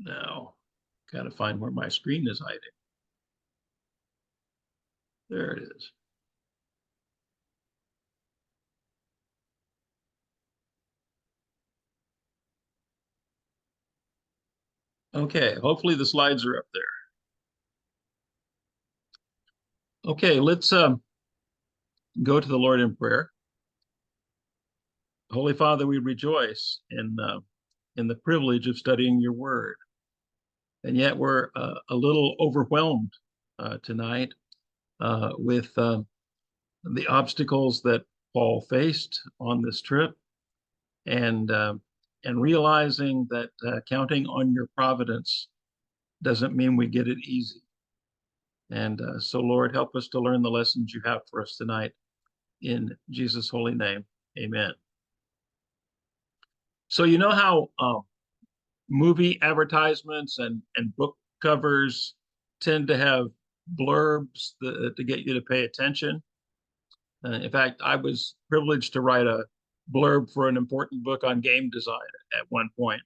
Now, got to find where my screen is hiding. There it is. Okay, hopefully the slides are up there. Okay, let's go to the Lord in prayer. Holy Father, we rejoice in the privilege of studying your word. And yet we're a little overwhelmed tonight with the obstacles that Paul faced on this trip, and and realizing that counting on your providence doesn't mean we get it easy. And so, Lord, help us to learn the lessons you have for us tonight. In Jesus' holy name, amen. So, you know how movie advertisements and book covers tend to have blurbs to get you to pay attention? In fact, I was privileged to write a blurb for an important book on game design at one point.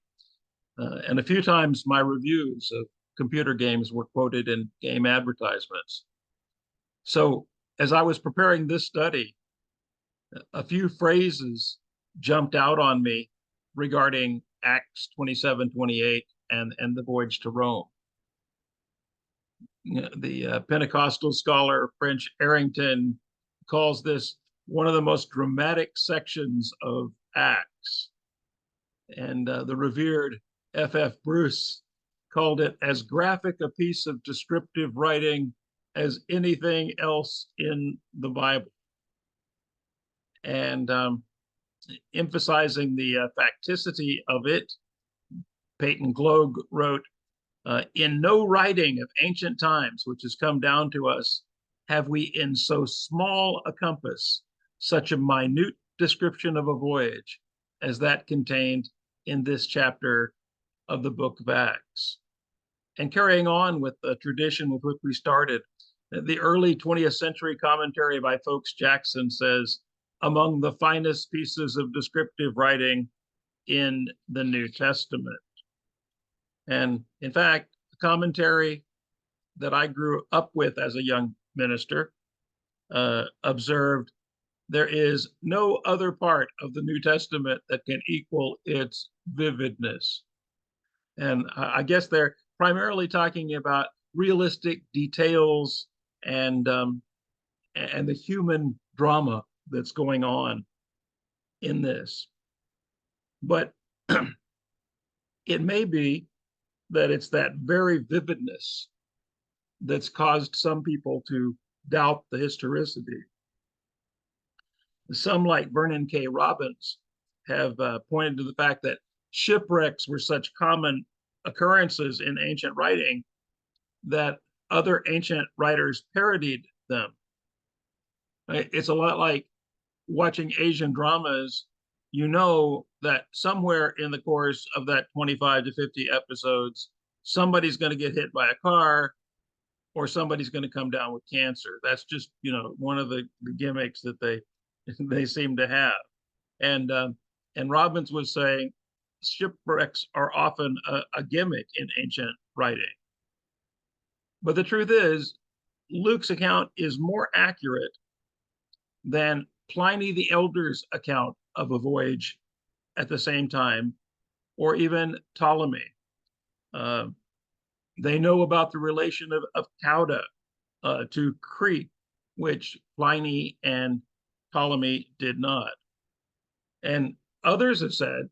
And a few times my reviews of computer games were quoted in game advertisements. So as I was preparing this study, a few phrases jumped out on me regarding Acts 27:28 and the voyage to Rome. The Pentecostal scholar French Arrington calls this one of the most dramatic sections of Acts. And the revered F.F. Bruce called it as graphic a piece of descriptive writing as anything else in the Bible. And emphasizing the facticity of it, Peyton Gloag wrote, in no writing of ancient times, which has come down to us, have we in so small a compass such a minute description of a voyage as that contained in this chapter of the book of Acts. And carrying on with the tradition with which we started, the early 20th century commentary by Folks Jackson says, among the finest pieces of descriptive writing in the New Testament. And in fact, the commentary that I grew up with as a young minister observed there is no other part of the New Testament that can equal its vividness. And I guess they're primarily talking about realistic details and the human drama that's going on in this. But it may be that it's that very vividness that's caused some people to doubt the historicity. Some, like Vernon K. Robbins, have pointed to the fact that shipwrecks were such common occurrences in ancient writing that other ancient writers parodied them. It's a lot like watching Asian dramas. You know that somewhere in the course of that 25 to 50 episodes, somebody's going to get hit by a car or somebody's going to come down with cancer. That's just, one of the gimmicks that they seem to have. And Robbins was saying shipwrecks are often a gimmick in ancient writing. But the truth is, Luke's account is more accurate than Pliny the Elder's account of a voyage at the same time, or even Ptolemy. They know about the relation of Cauda to Crete, which Pliny and Ptolemy did not. And others have said,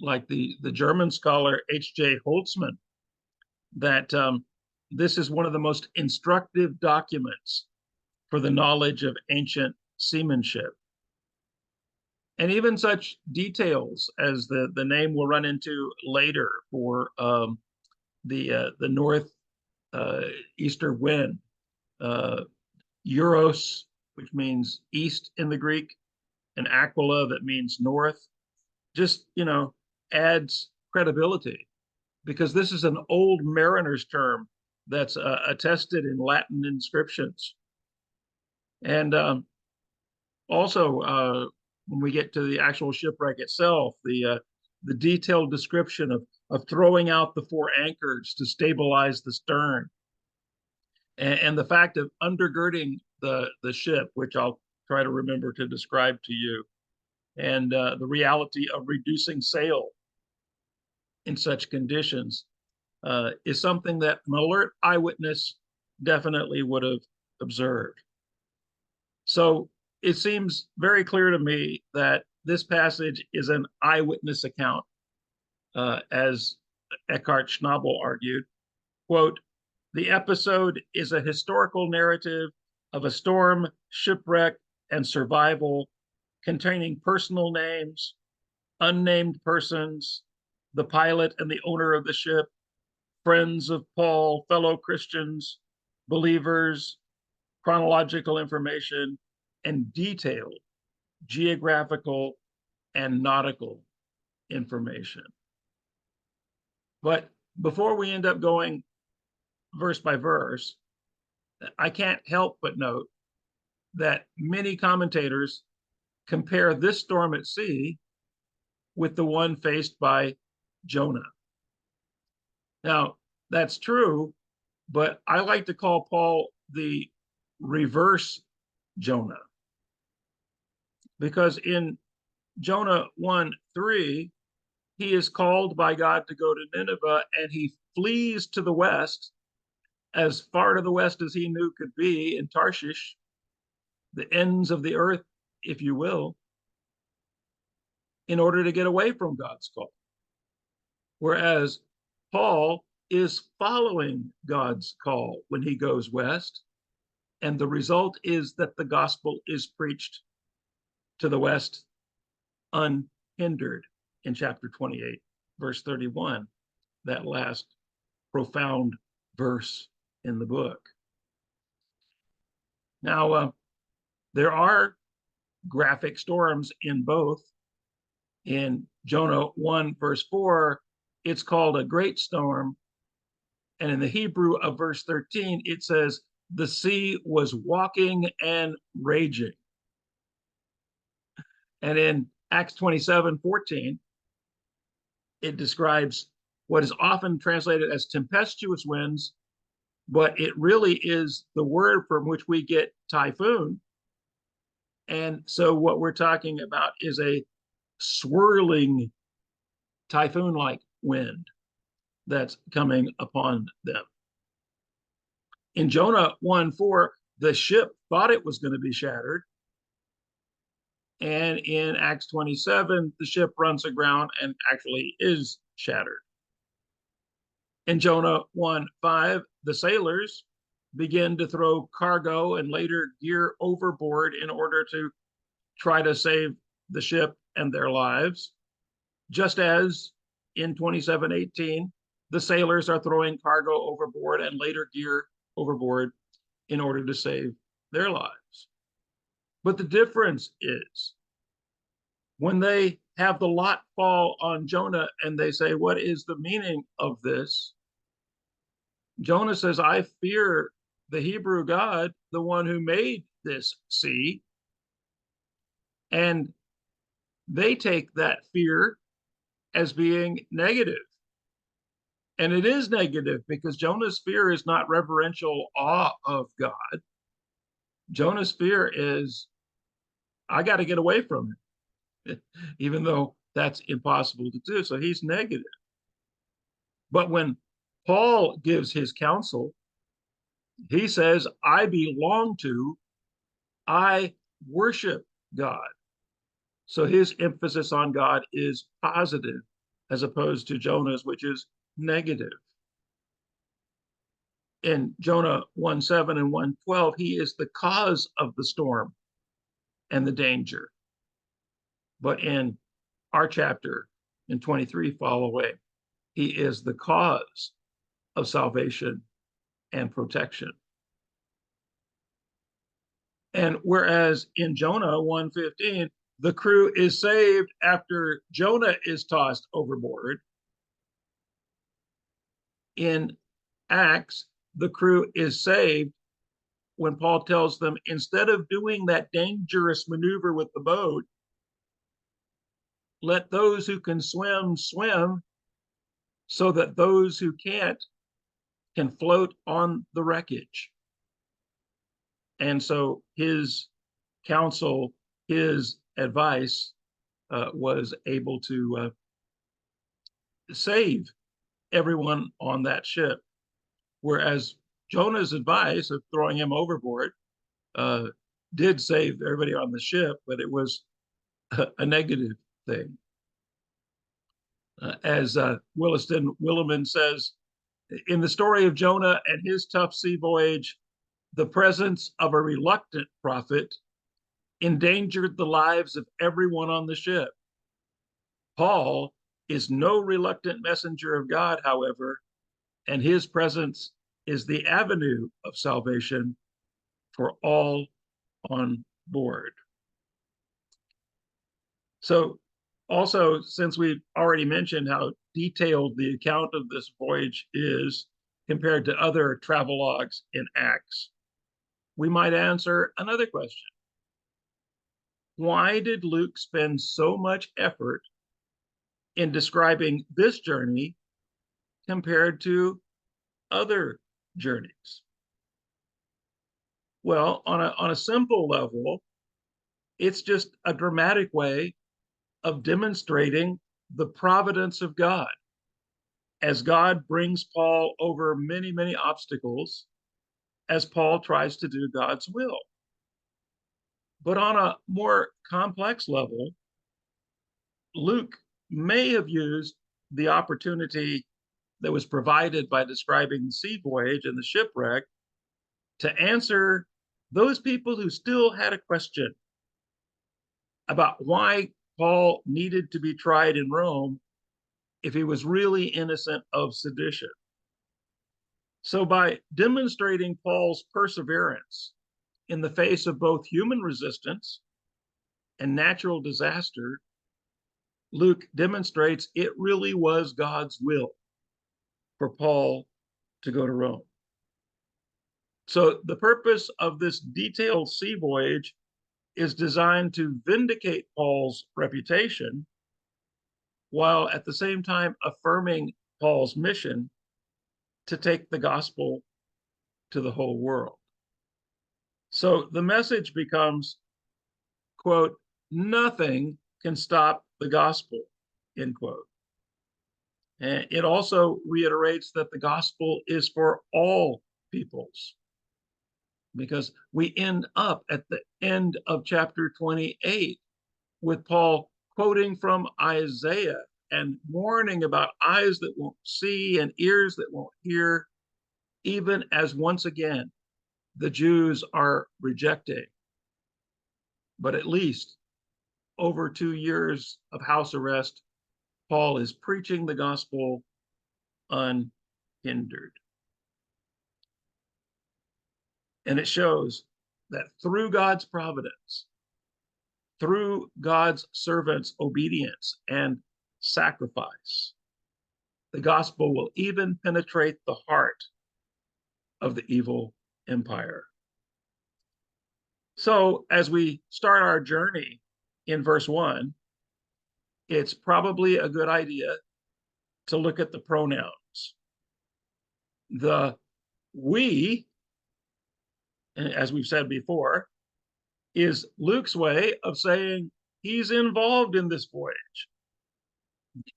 like the German scholar H.J. Holtzman, that this is one of the most instructive documents for the knowledge of ancient seamanship. And even such details as the name we'll run into later for the north easter wind, Euros, which means east in the Greek, and Aquila, that means north, just, adds credibility, because this is an old mariner's term that's attested in Latin inscriptions. And also, when we get to the actual shipwreck itself, the the detailed description of throwing out the four anchors to stabilize the stern, and the fact of undergirding the ship, which I'll try to remember to describe to you, and the reality of reducing sail in such conditions is something that an alert eyewitness definitely would have observed. So it seems very clear to me that this passage is an eyewitness account, as Eckhart Schnabel argued. Quote, "The episode is a historical narrative of a storm, shipwreck, and survival containing personal names, unnamed persons, the pilot and the owner of the ship, friends of Paul, fellow Christians, believers, chronological information, and detailed geographical and nautical information." But before we end up going verse by verse, I can't help but note that many commentators compare this storm at sea with the one faced by Jonah. Now, that's true, but I like to call Paul the reverse Jonah, because in Jonah 1:3, he is called by God to go to Nineveh, and he flees to the west, as far to the west as he knew could be, in Tarshish, the ends of the earth, if you will, in order to get away from God's call. Whereas Paul is following God's call when he goes west, and the result is that the gospel is preached to the west unhindered in chapter 28, verse 31, that last profound verse in the book. Now, there are graphic storms in both. In Jonah 1, verse 4, it's called a great storm. And in the Hebrew of verse 13, it says, the sea was walking and raging. And in Acts 27:14, it describes what is often translated as tempestuous winds, but it really is the word from which we get typhoon. And so what we're talking about is a swirling typhoon-like wind that's coming upon them. In Jonah 1:4, the ship thought it was going to be shattered. And in Acts 27, the ship runs aground and actually is shattered. In Jonah 1:5, the sailors begin to throw cargo and later gear overboard in order to try to save the ship and their lives, just as in 27:18, the sailors are throwing cargo overboard and later gear overboard in order to save their lives. But the difference is when they have the lot fall on Jonah and they say, what is the meaning of this? Jonah says, I fear the Hebrew God, the one who made this sea. And they take that fear as being negative. And it is negative because Jonah's fear is not reverential awe of God. Jonah's fear is, I got to get away from it, even though that's impossible to do. So he's negative. But when Paul gives his counsel, he says, I belong to, I worship God. So his emphasis on God is positive as opposed to Jonah's, which is negative. In Jonah 1:7 and 1:12, he is the cause of the storm and the danger. But in our chapter, in 23, follow away, he is the cause of salvation and protection. And whereas in Jonah 1:15, the crew is saved after Jonah is tossed overboard, in Acts, the crew is saved when Paul tells them, instead of doing that dangerous maneuver with the boat, let those who can swim, swim, so that those who can't can float on the wreckage. And so his counsel, his advice was able to save everyone on that ship. Whereas Jonah's advice of throwing him overboard did save everybody on the ship, but it was a negative thing. As Williston Willimon says, in the story of Jonah and his tough sea voyage, the presence of a reluctant prophet endangered the lives of everyone on the ship. Paul is no reluctant messenger of God, however, and his presence is the avenue of salvation for all on board. So, also, since we've already mentioned how detailed the account of this voyage is compared to other travelogues in Acts, we might answer another question. Why did Luke spend so much effort in describing this journey compared to other journeys? Well, on a simple level, it's just a dramatic way of demonstrating the providence of God as God brings Paul over many, many obstacles as Paul tries to do God's will. But on a more complex level, Luke may have used the opportunity that was provided by describing the sea voyage and the shipwreck to answer those people who still had a question about why Paul needed to be tried in Rome if he was really innocent of sedition. So, by demonstrating Paul's perseverance in the face of both human resistance and natural disaster, Luke demonstrates it really was God's will for Paul to go to Rome. So, the purpose of this detailed sea voyage is designed to vindicate Paul's reputation while at the same time affirming Paul's mission to take the gospel to the whole world. So the message becomes, quote, nothing can stop the gospel, end quote. And it also reiterates that the gospel is for all peoples, because we end up at the end of chapter 28 with Paul quoting from Isaiah and warning about eyes that won't see and ears that won't hear, even as once again the Jews are rejecting. But at least over 2 years of house arrest, Paul is preaching the gospel unhindered. And it shows that through God's providence, through God's servants' obedience and sacrifice, the gospel will even penetrate the heart of the evil empire. So, as we start our journey in verse 1, it's probably a good idea to look at the pronouns. The we, as we've said before, is Luke's way of saying he's involved in this voyage,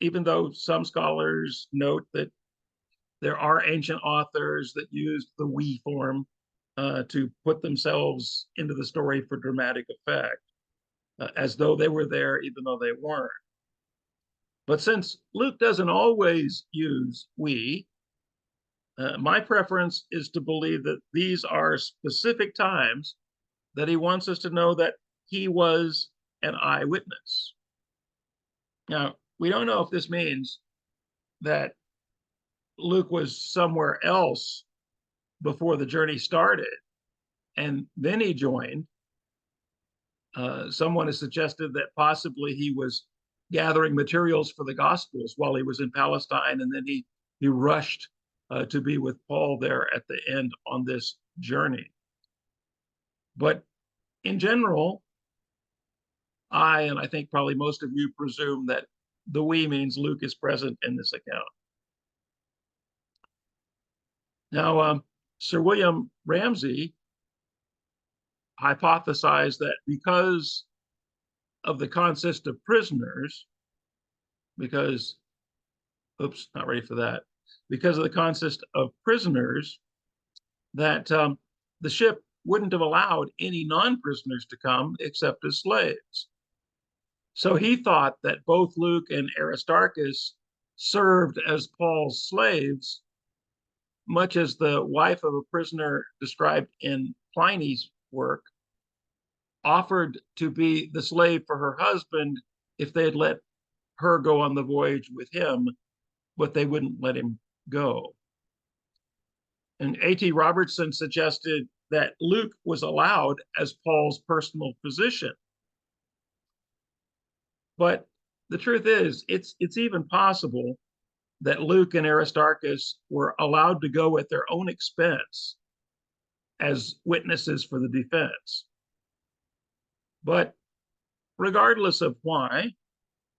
even though some scholars note that there are ancient authors that used the we form to put themselves into the story for dramatic effect, as though they were there even though they weren't. But since Luke doesn't always use we, my preference is to believe that these are specific times that he wants us to know that he was an eyewitness. Now, we don't know if this means that Luke was somewhere else before the journey started and then he joined. Someone has suggested that possibly he was gathering materials for the Gospels while he was in Palestine, and then he rushed to be with Paul there at the end on this journey. But in general, and I think probably most of you presume that the we means Luke is present in this account. Now, Sir William Ramsay hypothesized that because of the consist of prisoners, because, oops, not ready for that, because of the consist of prisoners, that the ship wouldn't have allowed any non-prisoners to come except as slaves. So he thought that both Luke and Aristarchus served as Paul's slaves, much as the wife of a prisoner described in Pliny's work offered to be the slave for her husband if they had let her go on the voyage with him, but they wouldn't let him go. And A.T. Robertson suggested that Luke was allowed as Paul's personal physician. But the truth is, it's even possible that Luke and Aristarchus were allowed to go at their own expense as witnesses for the defense. But regardless of why,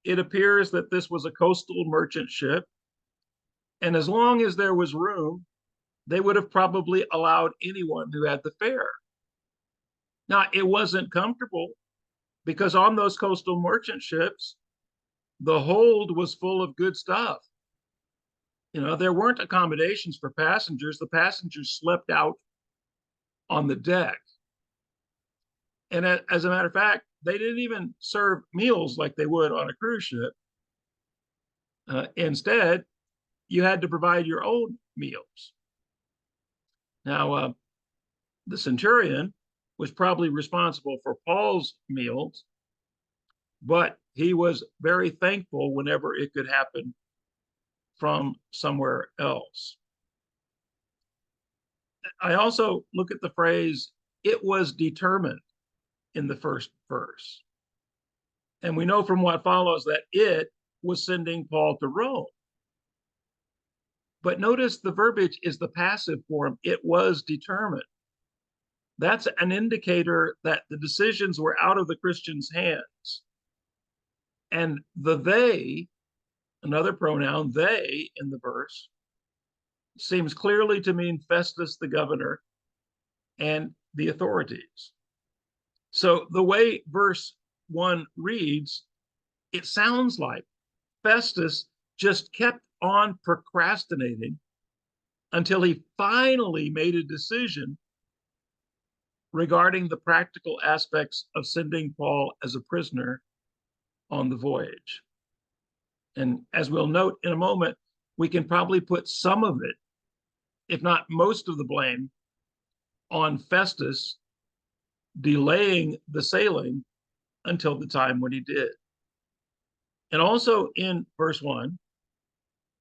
it appears that this was a coastal merchant ship, and as long as there was room, they would have probably allowed anyone who had the fare. Now, it wasn't comfortable because on those coastal merchant ships, the hold was full of good stuff. You know, there weren't accommodations for passengers. The passengers slept out on the deck. And as a matter of fact, they didn't even serve meals like they would on a cruise ship. Instead, you had to provide your own meals. Now, the centurion was probably responsible for Paul's meals, but he was very thankful whenever it could happen from somewhere else. I also look at the phrase, it was determined, in the first verse. And we know from what follows that it was sending Paul to Rome. But notice the verbiage is the passive form, it was determined. That's an indicator that the decisions were out of the Christians' hands. And the they, another pronoun, they in the verse, seems clearly to mean Festus the governor and the authorities. So the way verse 1 reads, it sounds like Festus just kept on procrastinating until he finally made a decision regarding the practical aspects of sending Paul as a prisoner on the voyage. And as we'll note in a moment, we can probably put some of it, if not most of the blame, on Festus delaying the sailing until the time when he did. And also in verse 1,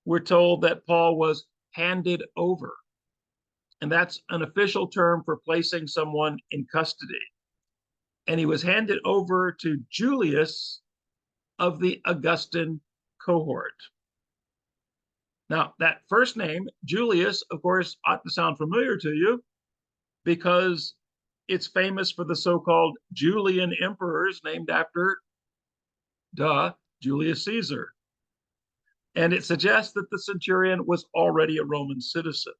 we're told that Paul was handed over. And that's an official term for placing someone in custody. And he was handed over to Julius of the Augustan cohort. Now, that first name, Julius, of course, ought to sound familiar to you because it's famous for the so-called Julian emperors named after, Julius Caesar. And it suggests that the centurion was already a Roman citizen.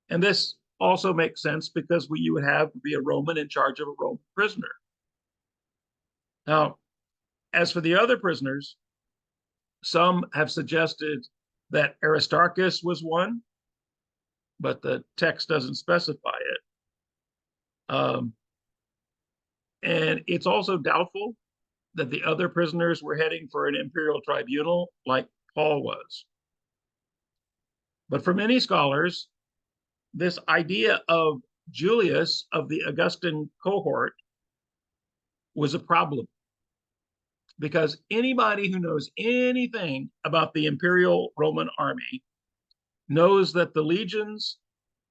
And this also makes sense because you would have to be a Roman in charge of a Roman prisoner. Now, as for the other prisoners, some have suggested that Aristarchus was one, but the text doesn't specify it. And it's also doubtful that the other prisoners were heading for an imperial tribunal like Paul was. But for many scholars, this idea of Julius of the Augustan cohort was a problem because anybody who knows anything about the imperial Roman army knows that the legions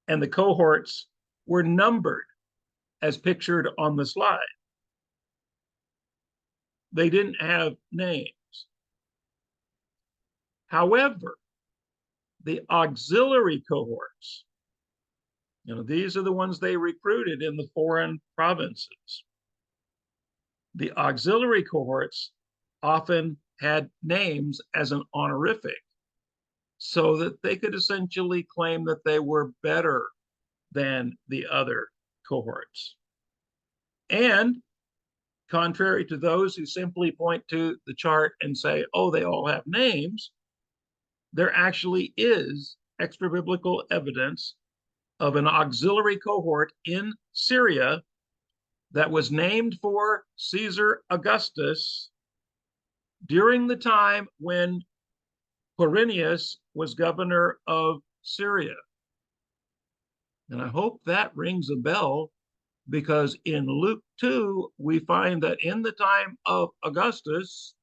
and the cohorts were numbered as pictured on the slide. They didn't have names. However, the auxiliary cohorts, these are the ones they recruited in the foreign provinces. The auxiliary cohorts often had names as an honorific so that they could essentially claim that they were better than the other cohorts. And contrary to those who simply point to the chart and say, oh, they all have names, there actually is extra biblical evidence of an auxiliary cohort in Syria that was named for Caesar Augustus during the time when Quirinius was governor of Syria. And I hope that rings a bell, because in Luke 2, we find that in the time of Augustus,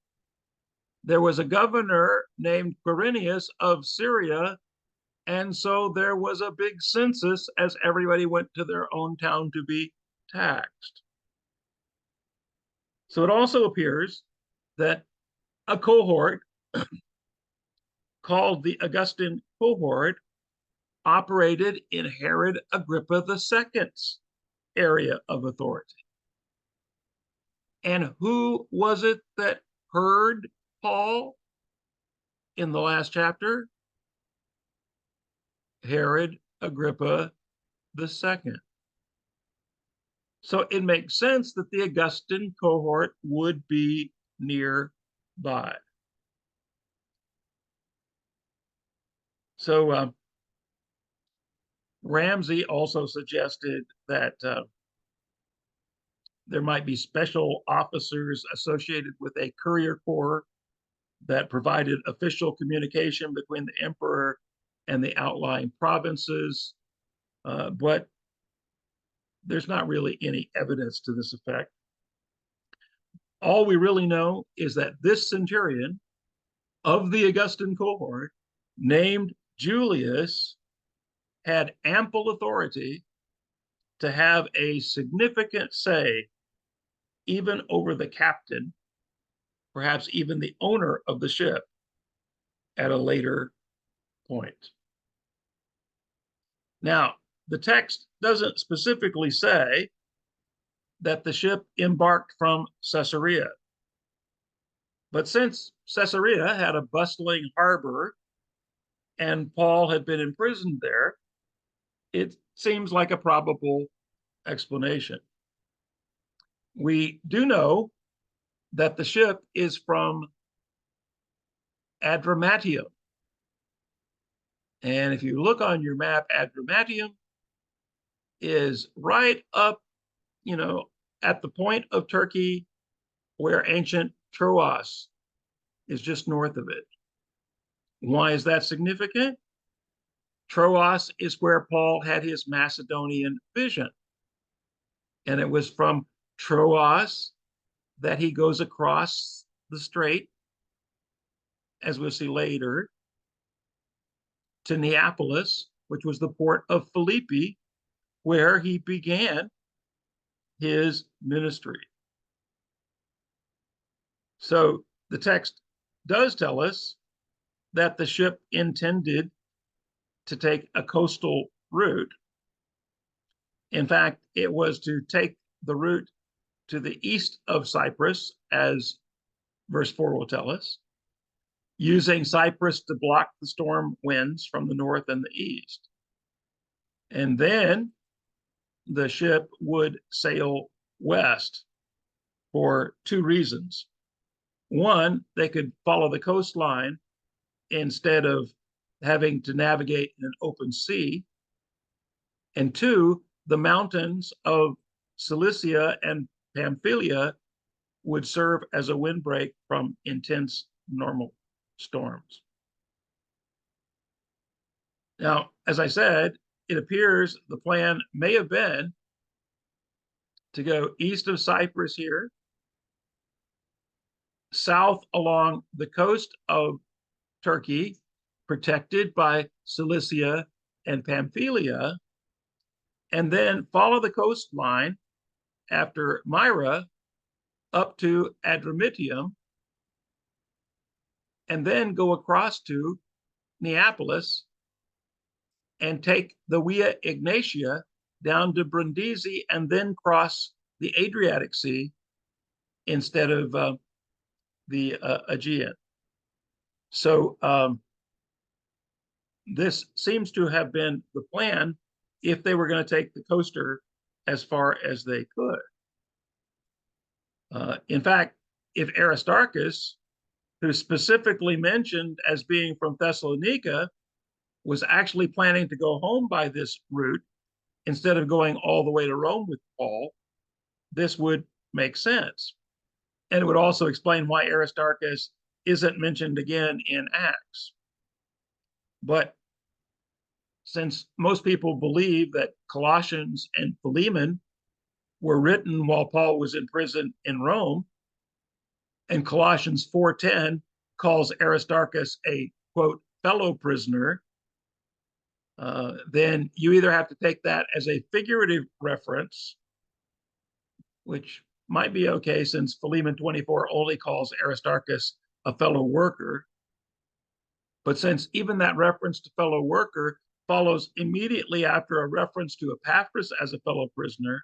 there was a governor named Quirinius of Syria. And so there was a big census as everybody went to their own town to be taxed. So it also appears that a cohort called the Augustan cohort operated in Herod Agrippa II's area of authority. And who was it that heard Paul in the last chapter? Herod Agrippa II. So it makes sense that the Augustan cohort would be nearby. So Ramsey also suggested that there might be special officers associated with a courier corps that provided official communication between the emperor and the outlying provinces, but there's not really any evidence to this effect. All we really know is that this centurion of the Augustan cohort, named Julius, had ample authority to have a significant say even over the captain, perhaps even the owner of the ship at a later point. Now, the text doesn't specifically say that the ship embarked from Caesarea. But since Caesarea had a bustling harbor and Paul had been imprisoned there, it seems like a probable explanation. We do know that the ship is from Adramatium. And if you look on your map, Adramatium is right up, at the point of Turkey where ancient Troas is just north of it. Why is that significant? Troas is where Paul had his Macedonian vision. And it was from Troas that he goes across the strait, as we'll see later, to Neapolis, which was the port of Philippi, where he began his ministry. So the text does tell us that the ship intended to take a coastal route. In fact, it was to take the route to the east of Cyprus, as verse 4 will tell us, using Cyprus to block the storm winds from the north and the east. And then the ship would sail west for two reasons. One, they could follow the coastline instead of having to navigate in an open sea. And two, the mountains of Cilicia and Pamphylia would serve as a windbreak from intense normal storms. Now, as I said, it appears the plan may have been to go east of Cyprus here, south along the coast of Turkey, protected by Cilicia and Pamphylia, and then follow the coastline after Myra up to Adramitium, and then go across to Neapolis and take the Via Ignatia down to Brindisi and then cross the Adriatic Sea instead of the Aegean. So this seems to have been the plan if they were going to take the coaster as far as they could. In fact, if Aristarchus, who's specifically mentioned as being from Thessalonica, was actually planning to go home by this route instead of going all the way to Rome with Paul, this would make sense. And it would also explain why Aristarchus isn't mentioned again in Acts. But since most people believe that Colossians and Philemon were written while Paul was in prison in Rome, and Colossians 4:10 calls Aristarchus a, quote, fellow prisoner, then you either have to take that as a figurative reference, which might be okay since Philemon 24 only calls Aristarchus a fellow worker. But since even that reference to fellow worker follows immediately after a reference to Epaphras as a fellow prisoner,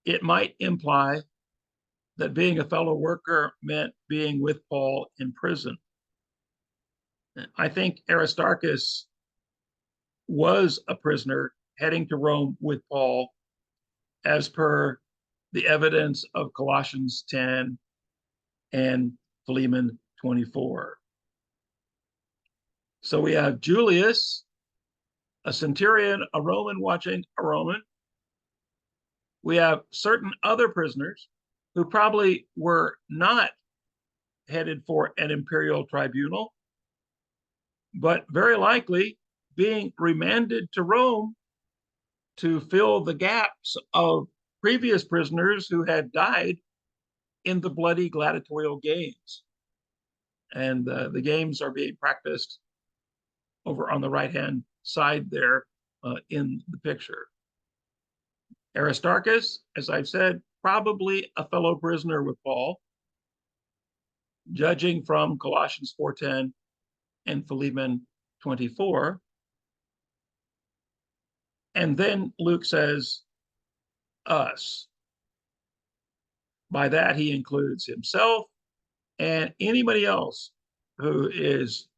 it might imply that being a fellow worker meant being with Paul in prison. I think Aristarchus was a prisoner heading to Rome with Paul, as per the evidence of Colossians 10 and Philemon 24. So we have Julius, a centurion, a Roman watching a Roman. We have certain other prisoners who probably were not headed for an imperial tribunal, but very likely being remanded to Rome to fill the gaps of previous prisoners who had died in the bloody gladiatorial games. And the games are being practiced over on the right-hand side there in the picture. Aristarchus, as I've said, probably a fellow prisoner with Paul, judging from Colossians 4:10 and Philemon 24. And then Luke says, us. By that, he includes himself and anybody else who is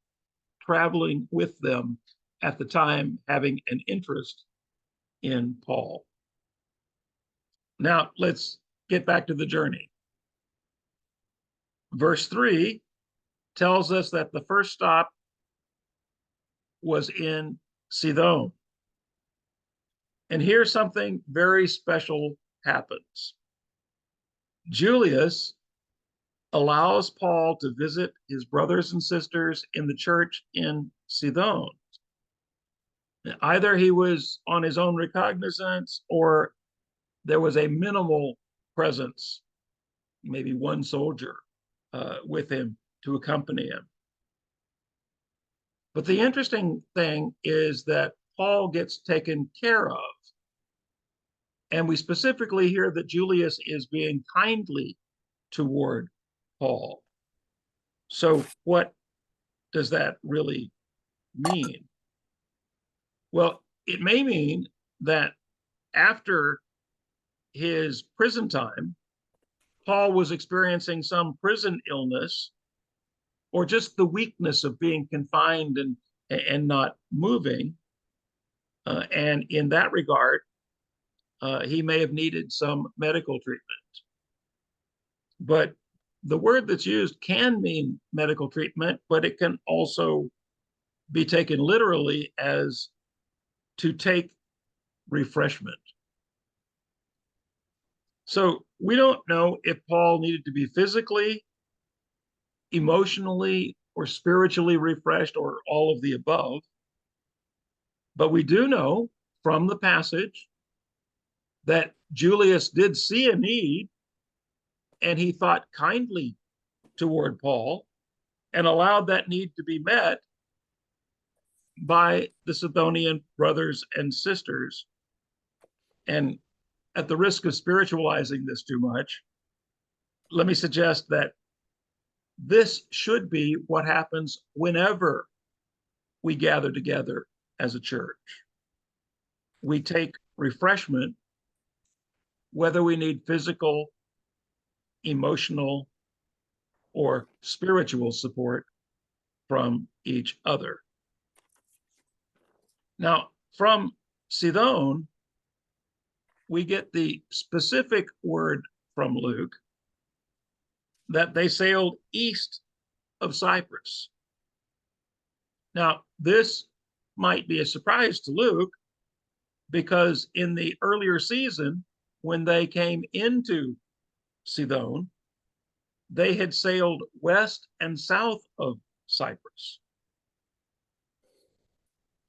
traveling with them at the time, having an interest in Paul. Now, let's get back to the journey. Verse 3 tells us that the first stop was in Sidon. And here something very special happens. Julius allows Paul to visit his brothers and sisters in the church in Sidon. Either he was on his own recognizance or there was a minimal presence, maybe one soldier with him to accompany him. But the interesting thing is that Paul gets taken care of. And we specifically hear that Julius is being kindly toward Paul. So what does that really mean? Well, it may mean that after his prison time, Paul was experiencing some prison illness or just the weakness of being confined and not moving. And in that regard, he may have needed some medical treatment. But the word that's used can mean medical treatment, but it can also be taken literally as to take refreshment. So we don't know if Paul needed to be physically, emotionally, or spiritually refreshed, or all of the above. But we do know from the passage that Julius did see a need, and he thought kindly toward Paul and allowed that need to be met by the Sidonian brothers and sisters. And at the risk of spiritualizing this too much, let me suggest that this should be what happens whenever we gather together as a church. We take refreshment, whether we need physical emotional or spiritual support from each other. Now, from Sidon, we get the specific word from Luke that they sailed east of Cyprus. Now, this might be a surprise to Luke because in the earlier season, when they came into Sidon, they had sailed west and south of Cyprus.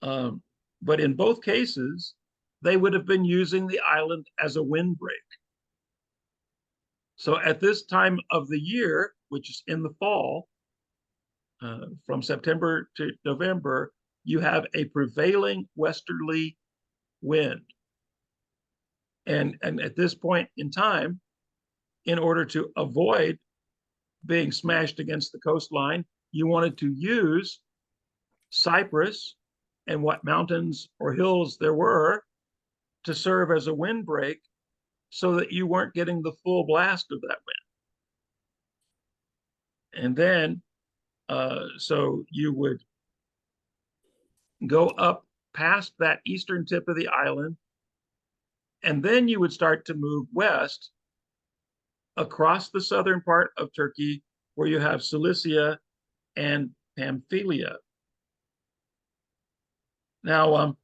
But in both cases, they would have been using the island as a windbreak. So at this time of the year, which is in the fall, from September to November, you have a prevailing westerly wind. And at this point in time, in order to avoid being smashed against the coastline, you wanted to use Cyprus and what mountains or hills there were to serve as a windbreak so that you weren't getting the full blast of that wind. And then, so you would go up past that eastern tip of the island, and then you would start to move west across the southern part of Turkey, where you have Cilicia and Pamphylia. Now,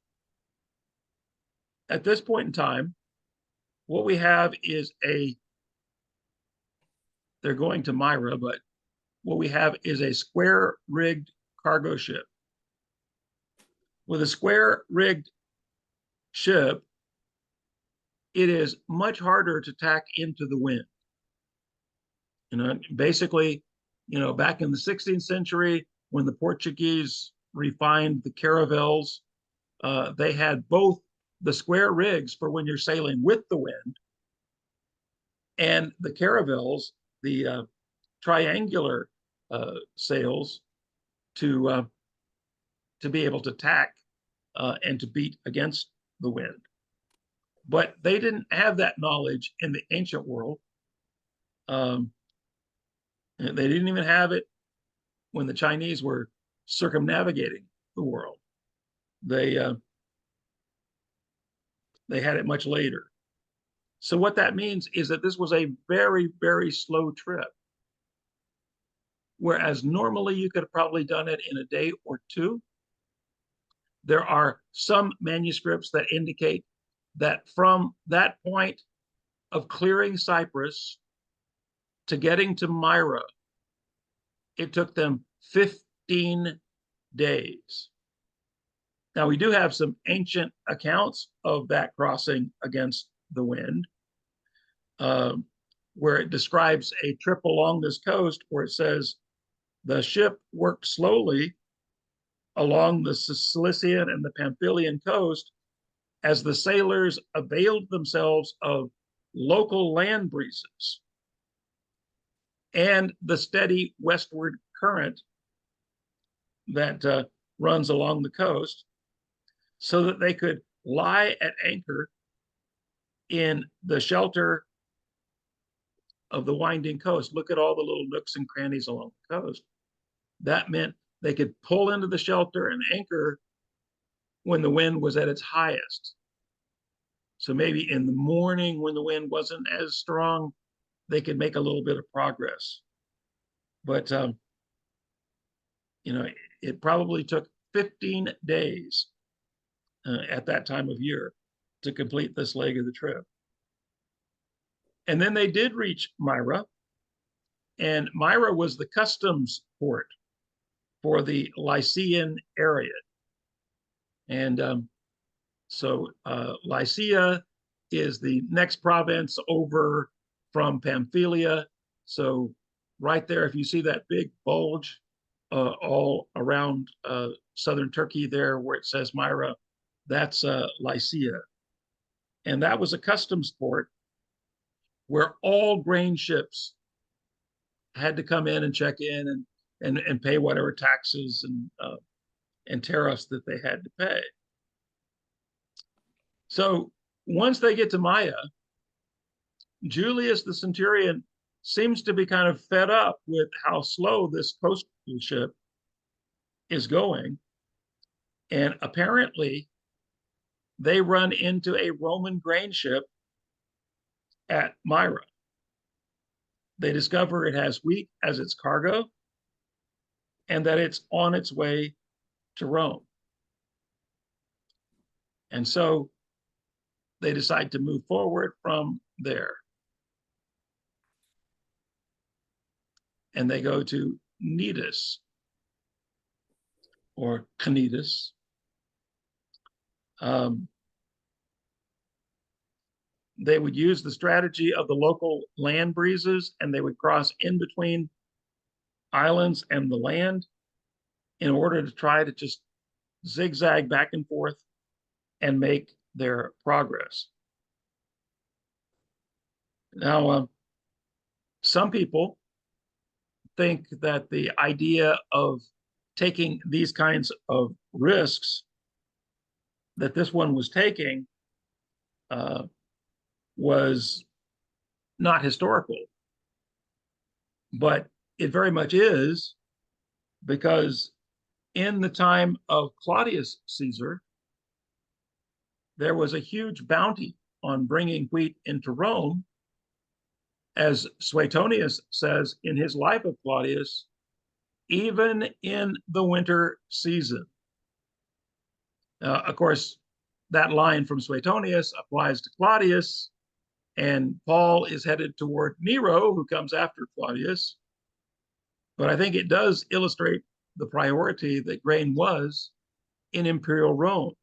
at this point in time, what we have is they're going to Myra, but what we have is a square-rigged cargo ship. With a square-rigged ship, it is much harder to tack into the wind. Basically, back in the 16th century, when the Portuguese refined the caravels, they had both the square rigs for when you're sailing with the wind and the caravels, the triangular sails to be able to tack and to beat against the wind. But they didn't have that knowledge in the ancient world. They didn't even have it when the Chinese were circumnavigating the world. They had it much later. So what that means is that this was a very, very slow trip. Whereas normally you could have probably done it in a day or two. There are some manuscripts that indicate that from that point of clearing Cyprus to getting to Myra, it took them 15 days. Now, we do have some ancient accounts of that crossing against the wind, where it describes a trip along this coast where it says the ship worked slowly along the Cilician and the Pamphylian coast as the sailors availed themselves of local land breezes and the steady westward current that runs along the coast so that they could lie at anchor in the shelter of the winding coast. Look at all the little nooks and crannies along the coast. That meant they could pull into the shelter and anchor when the wind was at its highest. So maybe in the morning when the wind wasn't as strong, they could make a little bit of progress. But, it probably took 15 days at that time of year to complete this leg of the trip. And then they did reach Myra, and Myra was the customs port for the Lycian area. And so Lycia is the next province over from Pamphylia. So right there, if you see that big bulge all around southern Turkey there where it says Myra, that's Lycia. And that was a customs port where all grain ships had to come in and check in and pay whatever taxes and tariffs that they had to pay. So once they get to Myra, Julius the centurion seems to be kind of fed up with how slow this coastal ship is going. And apparently, they run into a Roman grain ship at Myra. They discover it has wheat as its cargo and that it's on its way to Rome. And so they decide to move forward from there. And they go to Cnidus or Cnidus. They would use the strategy of the local land breezes, and they would cross in between islands and the land in order to try to just zigzag back and forth and make their progress. Now, some people think that the idea of taking these kinds of risks that this one was taking was not historical, but it very much is, because in the time of Claudius Caesar, there was a huge bounty on bringing wheat into Rome. As Suetonius says in his Life of Claudius, even in the winter season. Of course, that line from Suetonius applies to Claudius, and Paul is headed toward Nero, who comes after Claudius. But I think it does illustrate the priority that grain was in imperial Rome,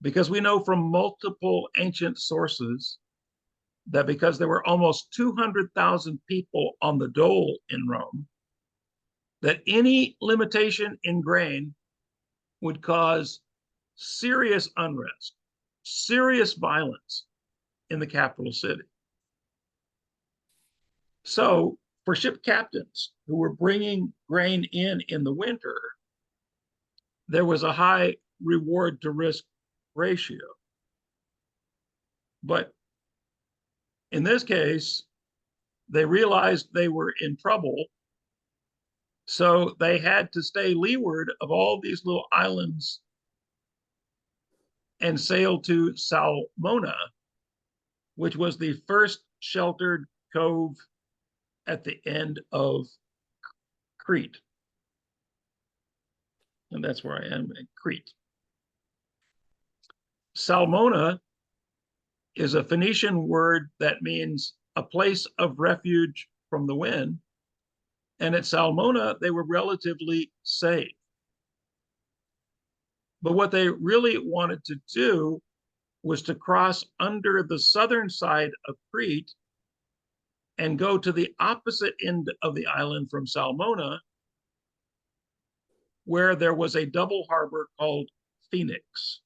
because we know from multiple ancient sources that because there were almost 200,000 people on the dole in Rome, that any limitation in grain would cause serious unrest, serious violence in the capital city. So for ship captains who were bringing grain in the winter, there was a high reward to risk ratio. But in this case, they realized they were in trouble. So they had to stay leeward of all these little islands and sail to Salmona, which was the first sheltered cove at the end of Crete. And that's where I am, at Crete. Salmona is a Phoenician word that means a place of refuge from the wind. And at Salmona, they were relatively safe. But what they really wanted to do was to cross under the southern side of Crete and go to the opposite end of the island from Salmona, where there was a double harbor called Phoenix.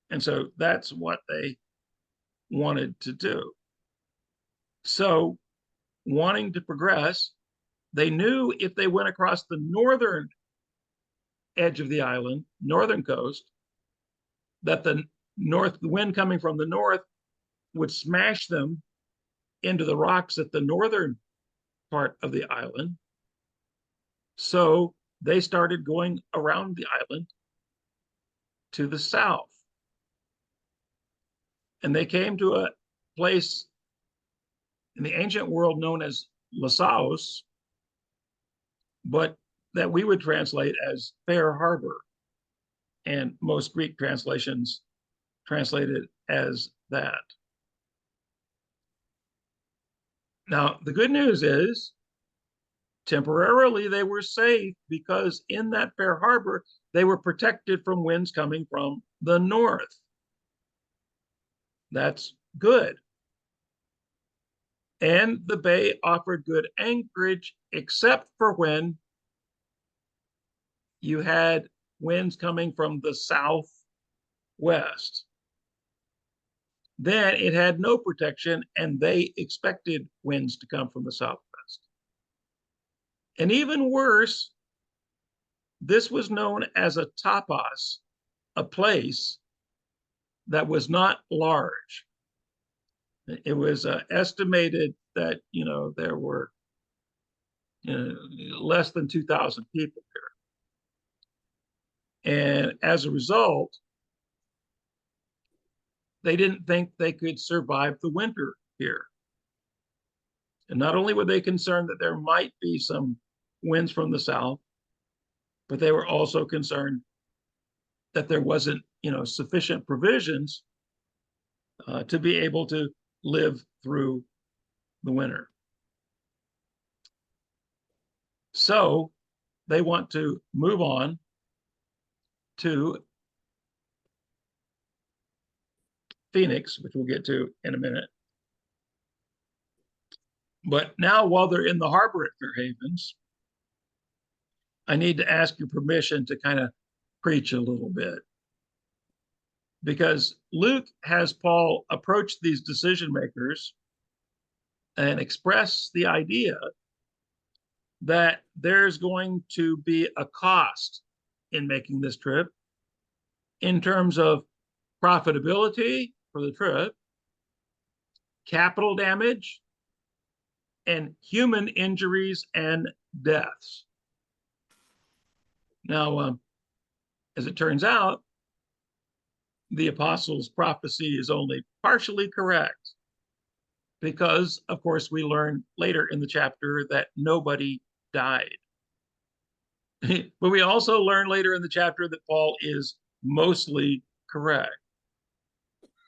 And so that's what they wanted to do. So, wanting to progress, they knew if they went across the northern edge of the island, northern coast, that the wind coming from the north would smash them into the rocks at the northern part of the island. So they started going around the island to the south. And they came to a place in the ancient world known as Lasaos, but that we would translate as Fair Harbor. And most Greek translations translate it as that. Now, the good news is temporarily they were safe, because in that Fair Harbor, they were protected from winds coming from the north. That's good. And the bay offered good anchorage, except for when you had winds coming from the southwest. Then it had no protection, and they expected winds to come from the southwest. And even worse, this was known as a topos, a place that was not large. It was estimated that, there were less than 2,000 people there. And as a result, they didn't think they could survive the winter here. And not only were they concerned that there might be some winds from the south, but they were also concerned that there wasn't, sufficient provisions to be able to live through the winter. So they want to move on to Phoenix, which we'll get to in a minute. But now, while they're in the harbor at Fair Havens, I need to ask your permission to kind of preach a little bit. Because Luke has Paul approach these decision makers and express the idea that there's going to be a cost in making this trip in terms of profitability for the trip, capital damage, and human injuries and deaths. Now, as it turns out, the apostles' prophecy is only partially correct because, of course, we learn later in the chapter that nobody died. But we also learn later in the chapter that Paul is mostly correct.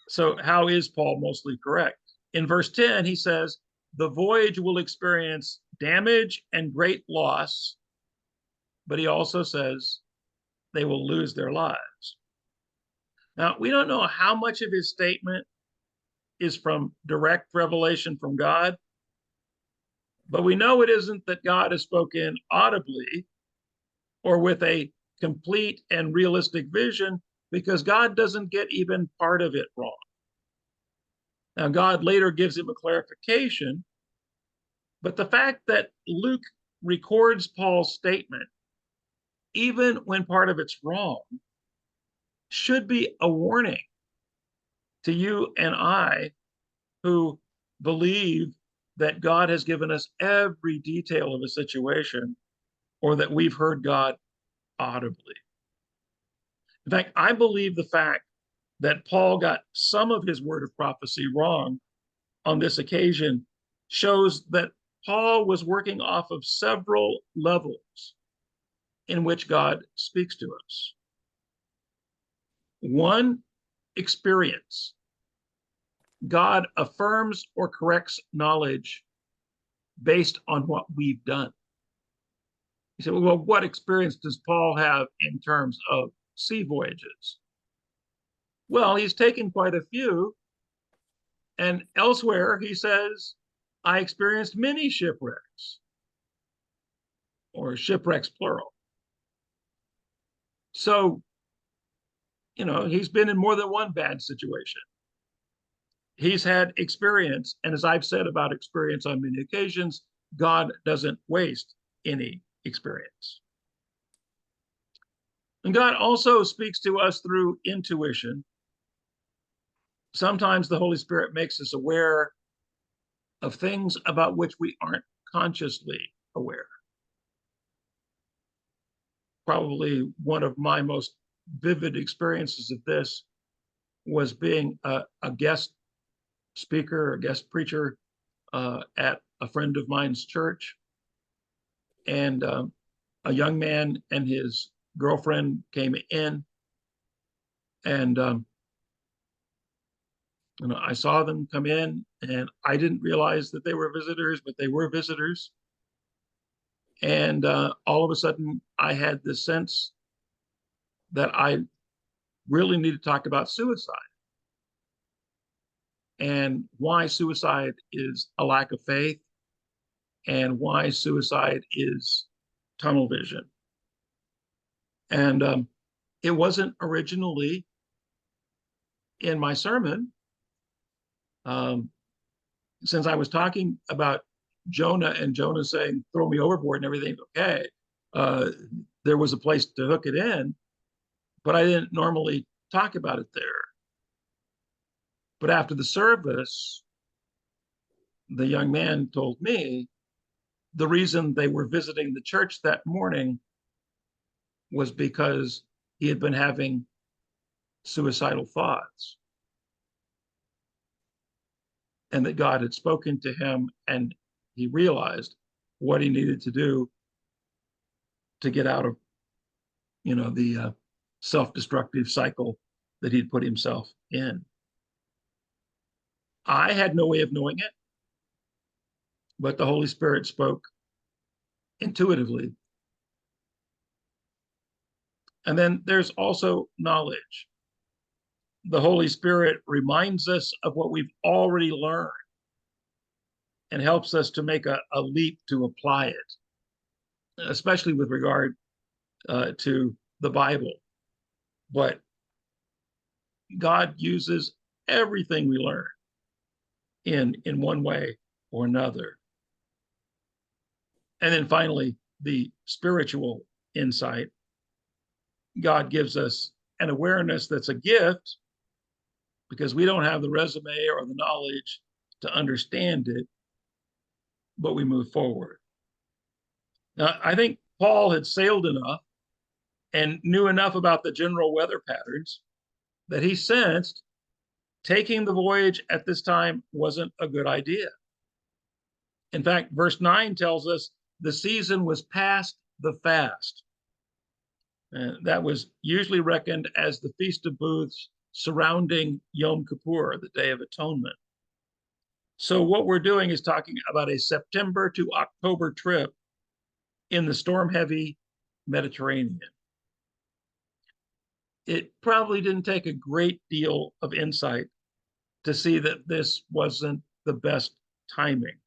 So how is Paul mostly correct? In verse 10, he says, the voyage will experience damage and great loss, but he also says they will lose their lives. Now, we don't know how much of his statement is from direct revelation from God, but we know it isn't that God has spoken audibly or with a complete and realistic vision, because God doesn't get even part of it wrong. Now, God later gives him a clarification, but the fact that Luke records Paul's statement, even when part of it's wrong, should be a warning to you and I who believe that God has given us every detail of a situation, or that we've heard God audibly. In fact, I believe the fact that Paul got some of his word of prophecy wrong on this occasion shows that Paul was working off of several levels in which God speaks to us. One, experience. God affirms or corrects knowledge based on what we've done. You say, well, what experience does Paul have in terms of sea voyages? Well, he's taken quite a few. And elsewhere, he says, I experienced many shipwrecks, or shipwrecks plural. So, he's been in more than one bad situation. He's had experience. And as I've said about experience on many occasions, God doesn't waste any experience. And God also speaks to us through intuition. Sometimes the Holy Spirit makes us aware of things about which we aren't consciously aware. Probably one of my most vivid experiences of this was being a guest speaker, a guest preacher at a friend of mine's church. And a young man and his girlfriend came in, and I saw them come in, and I didn't realize that they were visitors, but they were visitors. And all of a sudden, I had this sense that I really need to talk about suicide, and why suicide is a lack of faith, and why suicide is tunnel vision. And it wasn't originally in my sermon. Since I was talking about Jonah and Jonah saying, throw me overboard and everything's okay, there was a place to hook it in, but I didn't normally talk about it there. But after the service, the young man told me the reason they were visiting the church that morning was because he had been having suicidal thoughts, and that God had spoken to him, and he realized what he needed to do to get out of, the self-destructive cycle that he'd put himself in. I had no way of knowing it, but the Holy Spirit spoke intuitively. And then there's also knowledge. The Holy Spirit reminds us of what we've already learned and helps us to make a leap to apply it, especially with regard to the Bible. But God uses everything we learn in one way or another. And then finally, the spiritual insight. God gives us an awareness that's a gift because we don't have the resume or the knowledge to understand it, but we move forward. Now, I think Paul had sailed enough and knew enough about the general weather patterns that he sensed taking the voyage at this time wasn't a good idea. In fact, verse 9 tells us the season was past the fast. And that was usually reckoned as the Feast of Booths surrounding Yom Kippur, the Day of Atonement. So what we're doing is talking about a September to October trip in the storm-heavy Mediterranean. It probably didn't take a great deal of insight to see that this wasn't the best timing,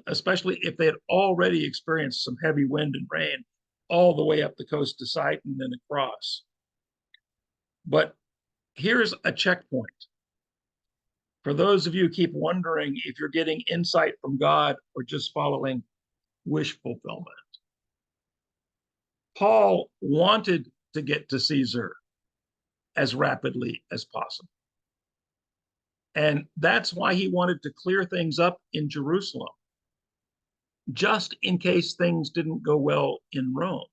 especially if they had already experienced some heavy wind and rain all the way up the coast to Sidon and then across. But here's a checkpoint. For those of you who keep wondering if you're getting insight from God or just following wish fulfillment. Paul wanted to get to Caesar as rapidly as possible. And that's why he wanted to clear things up in Jerusalem, just in case things didn't go well in Rome.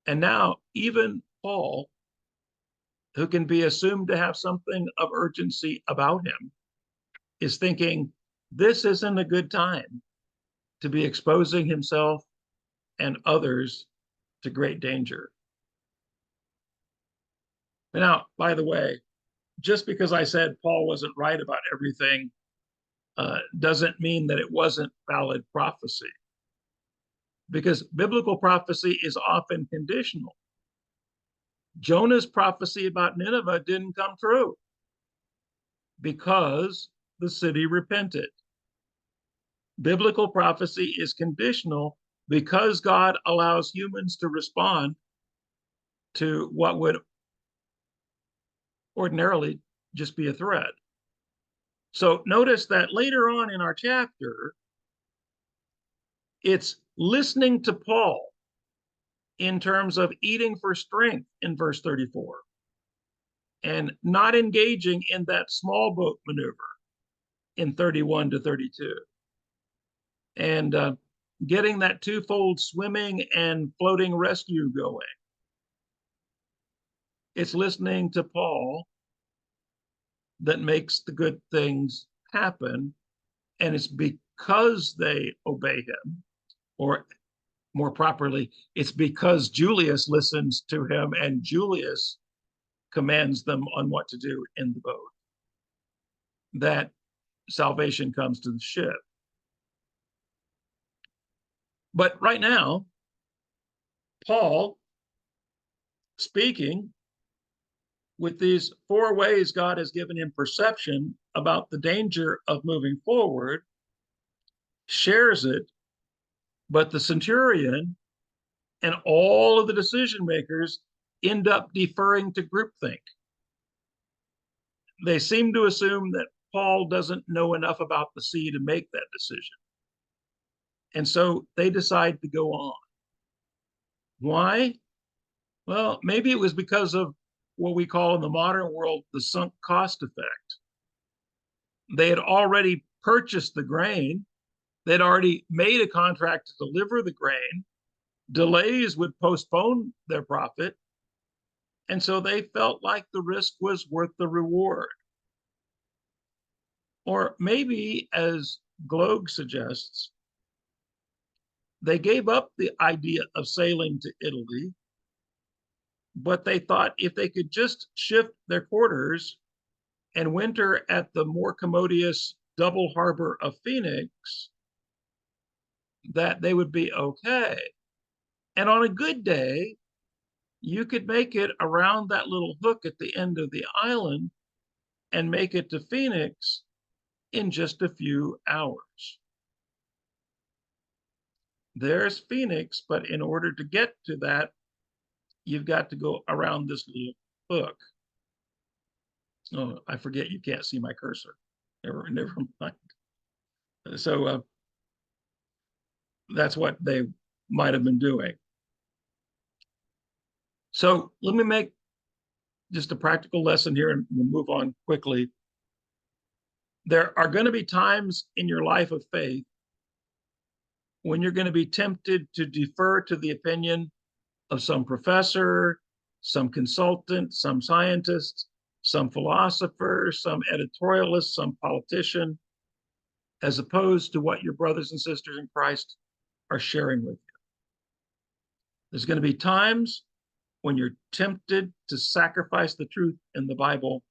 And now, even Paul, who can be assumed to have something of urgency about him, is thinking, this isn't a good time to be exposing himself and others to great danger. Now, by the way, just because I said Paul wasn't right about everything doesn't mean that it wasn't valid prophecy, because biblical prophecy is often conditional. Jonah's prophecy about Nineveh didn't come true because the city repented. Biblical prophecy is conditional because God allows humans to respond to what would ordinarily just be a threat. So notice that later on in our chapter, it's listening to Paul in terms of eating for strength in verse 34 and not engaging in that small boat maneuver in 31 to 32 and getting that twofold swimming and floating rescue going. It's listening to Paul that makes the good things happen, and it's because they obey him, or more properly, it's because Julius listens to him and Julius commands them on what to do in the boat, that salvation comes to the ship. But right now, Paul, speaking with these 4 ways God has given him perception about the danger of moving forward, shares it, but the centurion and all of the decision makers end up deferring to groupthink. They seem to assume that Paul doesn't know enough about the sea to make that decision. And so they decide to go on. Why? Well, maybe it was because of what we call in the modern world the sunk cost effect. They had already purchased the grain. They'd already made a contract to deliver the grain. Delays would postpone their profit. And so they felt like the risk was worth the reward. Or maybe, as Gloag suggests, they gave up the idea of sailing to Italy, but they thought if they could just shift their quarters and winter at the more commodious double harbor of Phoenix, that they would be okay. And on a good day, you could make it around that little hook at the end of the island and make it to Phoenix in just a few hours. There's Phoenix, but in order to get to that, you've got to go around this little hook. Oh, I forget you can't see my cursor. Never mind. So that's what they might have been doing. So let me make just a practical lesson here and we'll move on quickly. There are going to be times in your life of faith when you're going to be tempted to defer to the opinion of some professor, some consultant, some scientist, some philosopher, some editorialist, some politician, as opposed to what your brothers and sisters in Christ are sharing with you. There's going to be times when you're tempted to sacrifice the truth in the Bible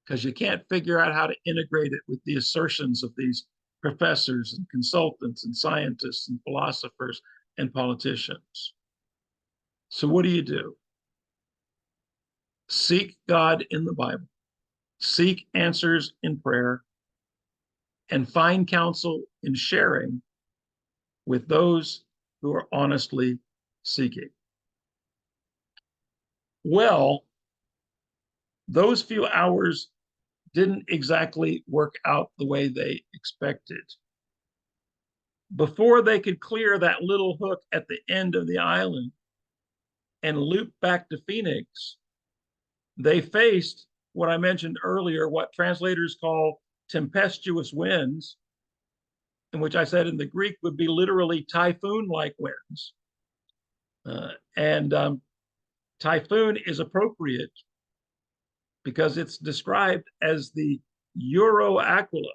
because you can't figure out how to integrate it with the assertions of these professors and consultants and scientists and philosophers and politicians. So what do? Seek God in the Bible, seek answers in prayer, and find counsel in sharing with those who are honestly seeking. Well, those few hours didn't exactly work out the way they expected. Before they could clear that little hook at the end of the island and loop back to Phoenix, they faced what I mentioned earlier, what translators call tempestuous winds, in which I said in the Greek would be literally typhoon-like winds. And typhoon is appropriate because it's described as the Euro-Aquila,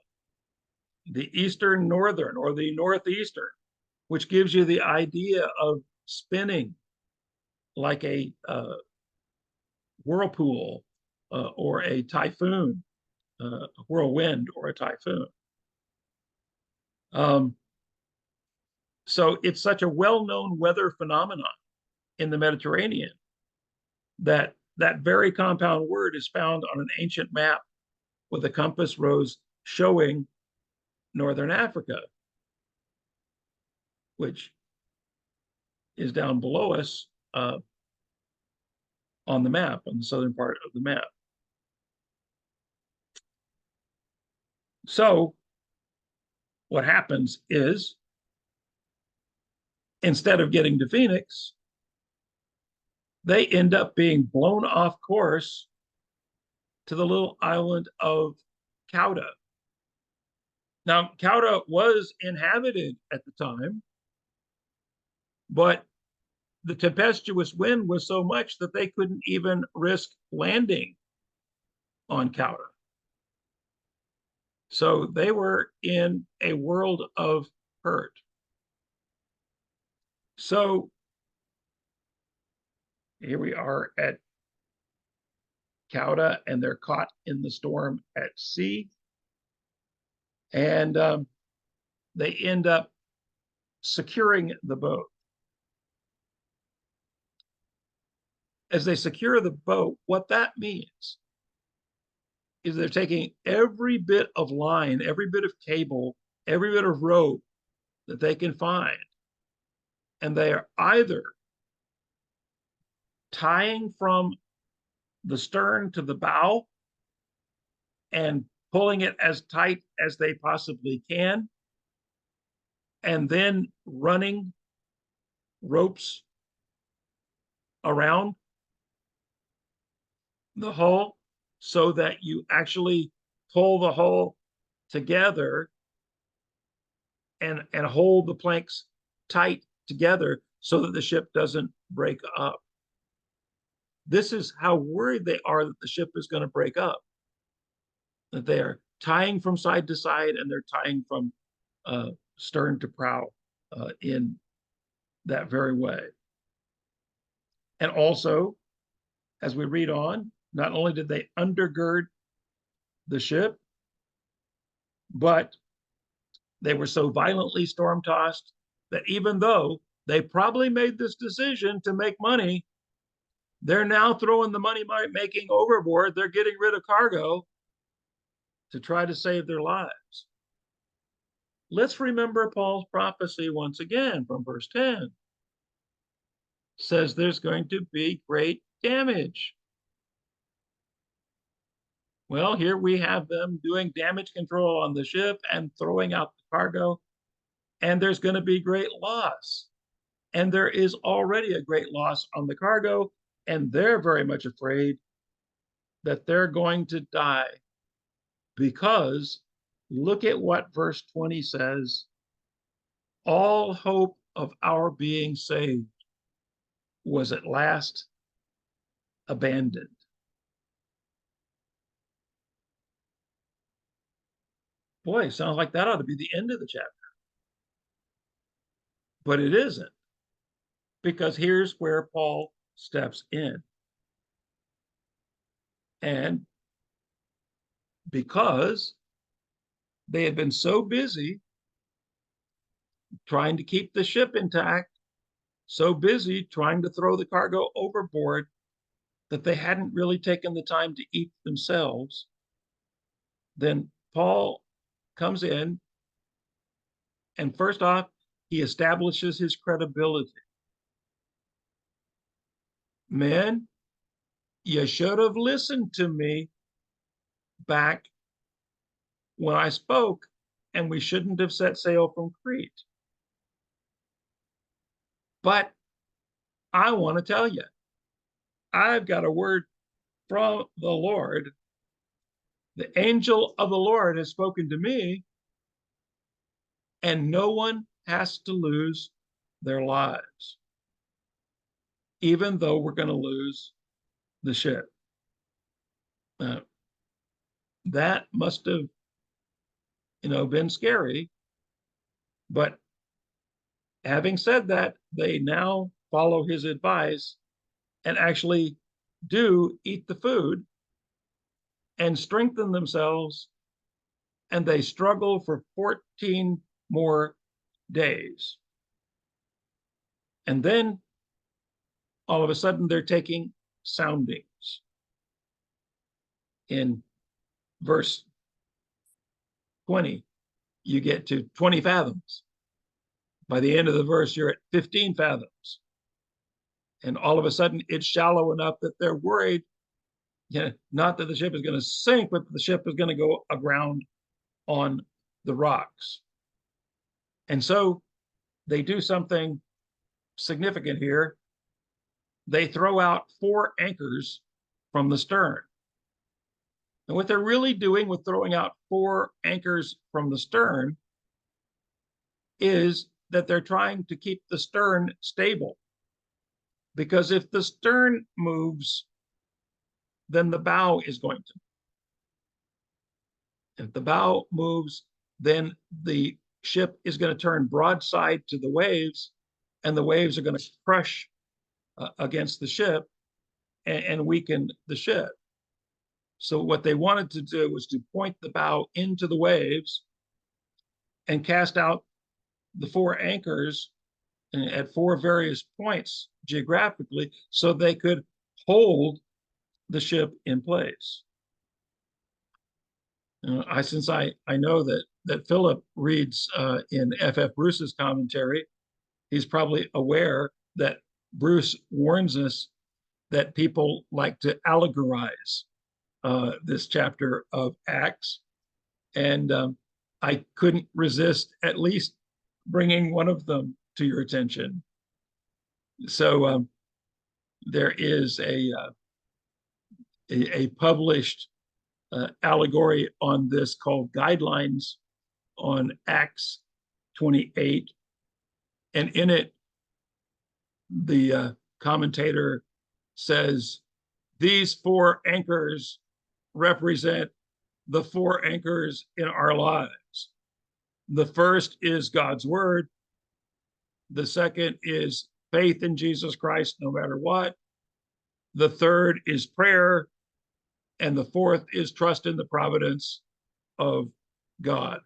the eastern northern or the northeastern, which gives you the idea of spinning like a whirlpool or a typhoon, a whirlwind or a typhoon. So it's such a well-known weather phenomenon in the Mediterranean that that very compound word is found on an ancient map with a compass rose showing northern Africa, which is down below us on the map, on the southern part of the map. So what happens is, instead of getting to Phoenix, they end up being blown off course to the little island of Cauda. Now, Cauda was inhabited at the time, but the tempestuous wind was so much that they couldn't even risk landing on Cauda. So they were in a world of hurt. So here we are at Cauda, and they're caught in the storm at sea. And they end up securing the boat. As they secure the boat, what that means is they're taking every bit of line, every bit of cable, every bit of rope that they can find, and they are either tying from the stern to the bow and pulling it as tight as they possibly can, and then running ropes around the hull so that you actually pull the hull together and hold the planks tight together so that the ship doesn't break up. This is how worried they are that the ship is going to break up. That they are tying from side to side and they're tying from stern to prow in that very way. And also, as we read on, not only did they undergird the ship, but they were so violently storm tossed that even though they probably made this decision to make money, they're now throwing the money making overboard. They're getting rid of cargo to try to save their lives. Let's remember Paul's prophecy once again from verse 10. It says there's going to be great damage. Well, here we have them doing damage control on the ship and throwing out the cargo, and there's going to be great loss. And there is already a great loss on the cargo, and they're very much afraid that they're going to die because look at what verse 20 says. All hope of our being saved was at last abandoned. Boy, sounds like that ought to be the end of the chapter. But it isn't, because here's where Paul steps in. And because they had been so busy trying to keep the ship intact, so busy trying to throw the cargo overboard, that they hadn't really taken the time to eat themselves, then Paul comes in, and first off, he establishes his credibility. Men, you should have listened to me back when I spoke, and we shouldn't have set sail from Crete. But I want to tell you, I've got a word from the Lord. The angel of the Lord has spoken to me, and no one has to lose their lives, even though we're going to lose the ship. That must have, been scary. But having said that, they now follow his advice and actually do eat the food and strengthen themselves, and they struggle for 14 more days. And then all of a sudden they're taking soundings. In verse 20, you get to 20 fathoms. By the end of the verse, you're at 15 fathoms. And all of a sudden it's shallow enough that they're worried, not that the ship is going to sink, but the ship is going to go aground on the rocks. And so they do something significant here. They throw out 4 anchors from the stern. And what they're really doing with throwing out 4 anchors from the stern is that they're trying to keep the stern stable. Because if the stern moves, then the bow is going to. If the bow moves, then the ship is going to turn broadside to the waves, and the waves are going to crush against the ship and weaken the ship. So what they wanted to do was to point the bow into the waves and cast out the 4 anchors at 4 various points geographically so they could hold the ship in place. Since I know that Philip reads in F.F. Bruce's commentary, he's probably aware that Bruce warns us that people like to allegorize this chapter of Acts. And I couldn't resist at least bringing one of them to your attention. So there is a published allegory on this called Guidelines on Acts 28. And in it, the commentator says, these four anchors represent the four anchors in our lives. The first is God's word. The second is faith in Jesus Christ, no matter what. The third is prayer. And the fourth is trust in the providence of God.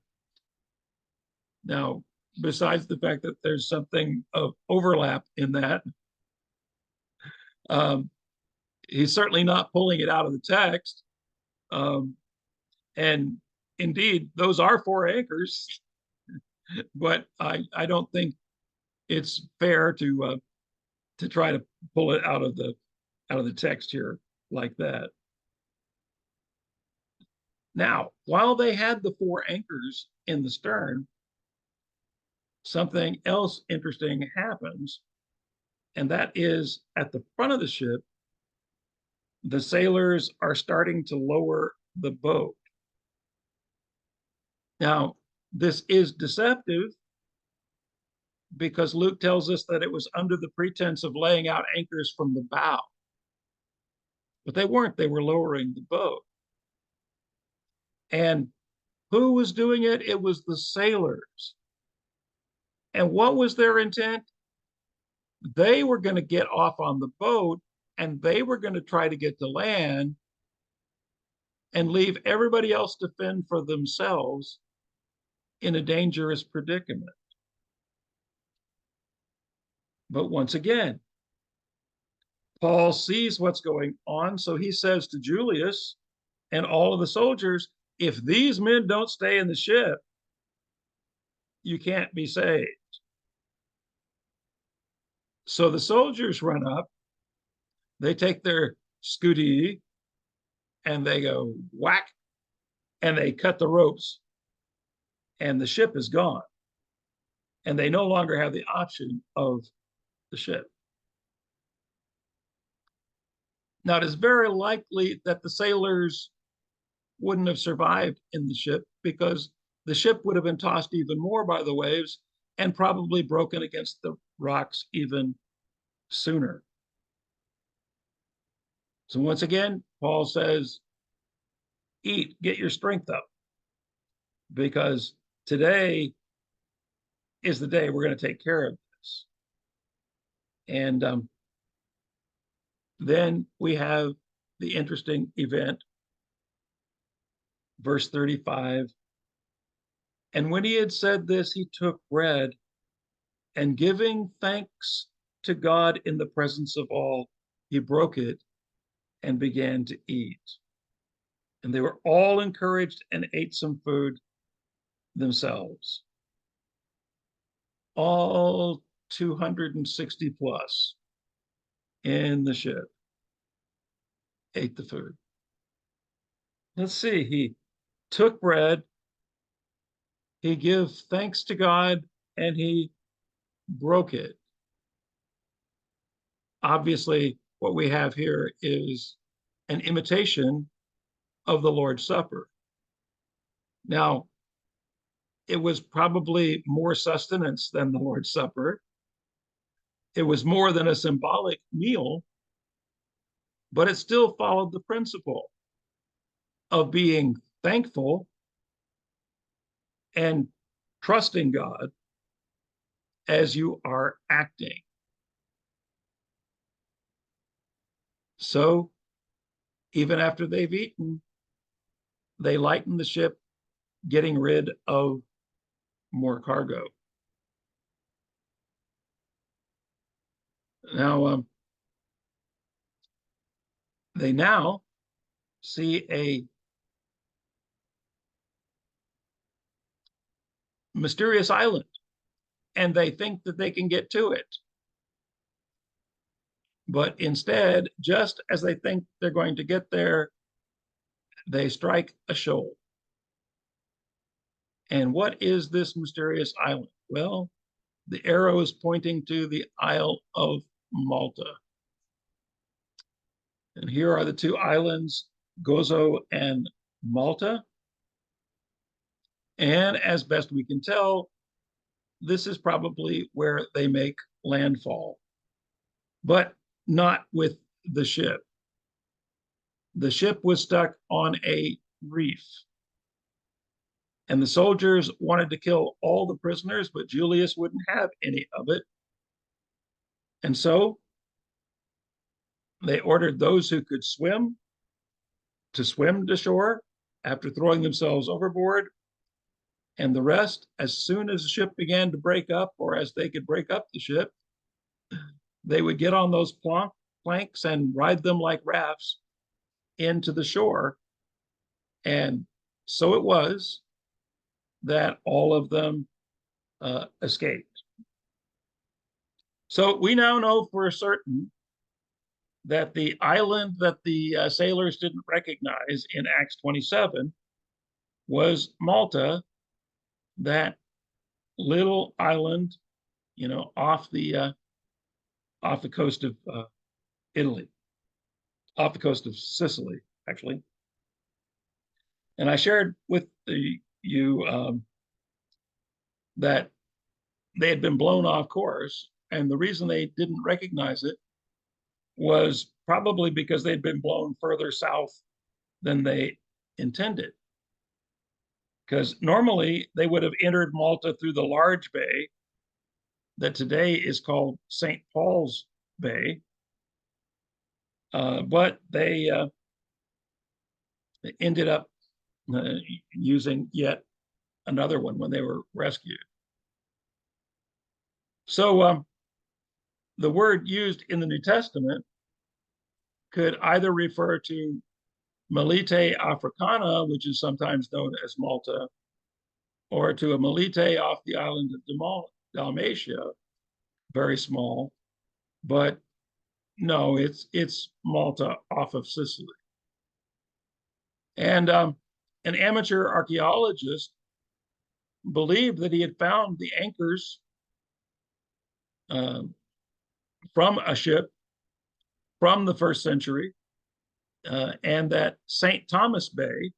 Now, besides the fact that there's something of overlap in that, he's certainly not pulling it out of the text. And indeed, those are four anchors, but I don't think it's fair to try to pull it out of the text here like that. Now, while they had the four anchors in the stern, something else interesting happens, and that is at the front of the ship, the sailors are starting to lower the boat. Now, this is deceptive because Luke tells us that it was under the pretense of laying out anchors from the bow. But they weren't, they were lowering the boat. And who was doing it? It was the sailors. And what was their intent? They were going to get off on the boat and they were going to try to get to land and leave everybody else to fend for themselves in a dangerous predicament. But once again, Paul sees what's going on, so he says to Julius and all of the soldiers, if these men don't stay in the ship, you can't be saved. So the soldiers run up, they take their scudi and they go whack, and they cut the ropes, and the ship is gone. And they no longer have the option of the ship. Now, it is very likely that the sailors wouldn't have survived in the ship because the ship would have been tossed even more by the waves and probably broken against the rocks even sooner. So once again, Paul says, eat, get your strength up, because today is the day we're going to take care of this. And then we have the interesting event, verse 35. And when he had said this, he took bread and giving thanks to God in the presence of all, he broke it and began to eat. And they were all encouraged and ate some food themselves. All 260 plus in the ship ate the food. Let's see, he took bread, he gave thanks to God, and he broke it. Obviously, what we have here is an imitation of the Lord's Supper. Now, it was probably more sustenance than the Lord's Supper. It was more than a symbolic meal, but it still followed the principle of being thankful and trusting God as you are acting. So, even after they've eaten, they lighten the ship, getting rid of more cargo. Now, they now see a mysterious island, and they think that they can get to it. But instead, just as they think they're going to get there, they strike a shoal. And what is this mysterious island? Well, the arrow is pointing to the Isle of Malta. And here are the two islands, Gozo and Malta. And as best we can tell, this is probably where they make landfall, but not with the ship. The ship was stuck on a reef, and the soldiers wanted to kill all the prisoners, but Julius wouldn't have any of it. And so they ordered those who could swim to shore after throwing themselves overboard. And the rest, as soon as the ship began to break up, or as they could break up the ship, they would get on those planks and ride them like rafts into the shore. And so it was that all of them escaped. So we now know for certain that the island that the sailors didn't recognize in Acts 27 was Malta, that little island, off the coast of Italy, off the coast of Sicily, actually. And I shared with you that they had been blown off course, and the reason they didn't recognize it was probably because they'd been blown further south than they intended. Because normally they would have entered Malta through the large bay that today is called St. Paul's Bay, but they ended up using yet another one when they were rescued. So the word used in the New Testament could either refer to Melite Africana, which is sometimes known as Malta, or to a Melite off the island of Dalmatia, very small, but no, it's Malta off of Sicily. And an amateur archaeologist believed that he had found the anchors from a ship from the first century, and that St. Thomas Bay,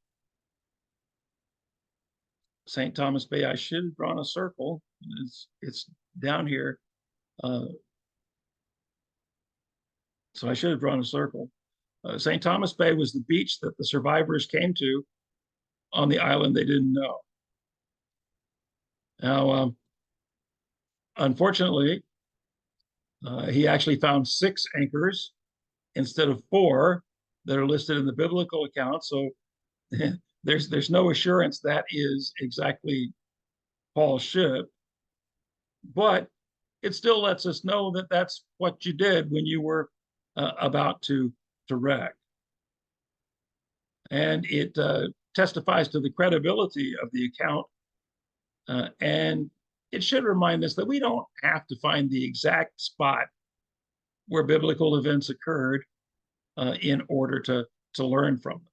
I should have drawn a circle. It's down here. So I should have drawn a circle. St. Thomas Bay was the beach that the survivors came to on the island they didn't know. Now, unfortunately, he actually found 6 anchors instead of 4 that are listed in the biblical account. So there's no assurance that is exactly Paul's ship, but it still lets us know that that's what you did when you were about to wreck. And it testifies to the credibility of the account. And it should remind us that we don't have to find the exact spot where biblical events occurred in order to learn from them.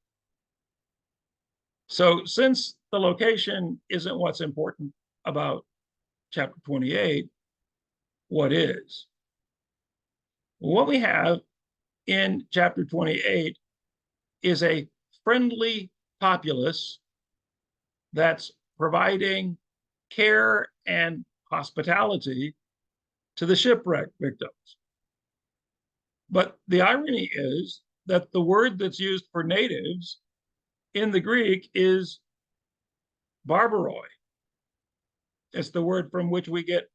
So since the location isn't what's important about chapter 28, what is? What we have in chapter 28 is a friendly populace that's providing care and hospitality to the shipwreck victims. But the irony is that the word that's used for natives in the Greek is barbaroi. It's the word from which we get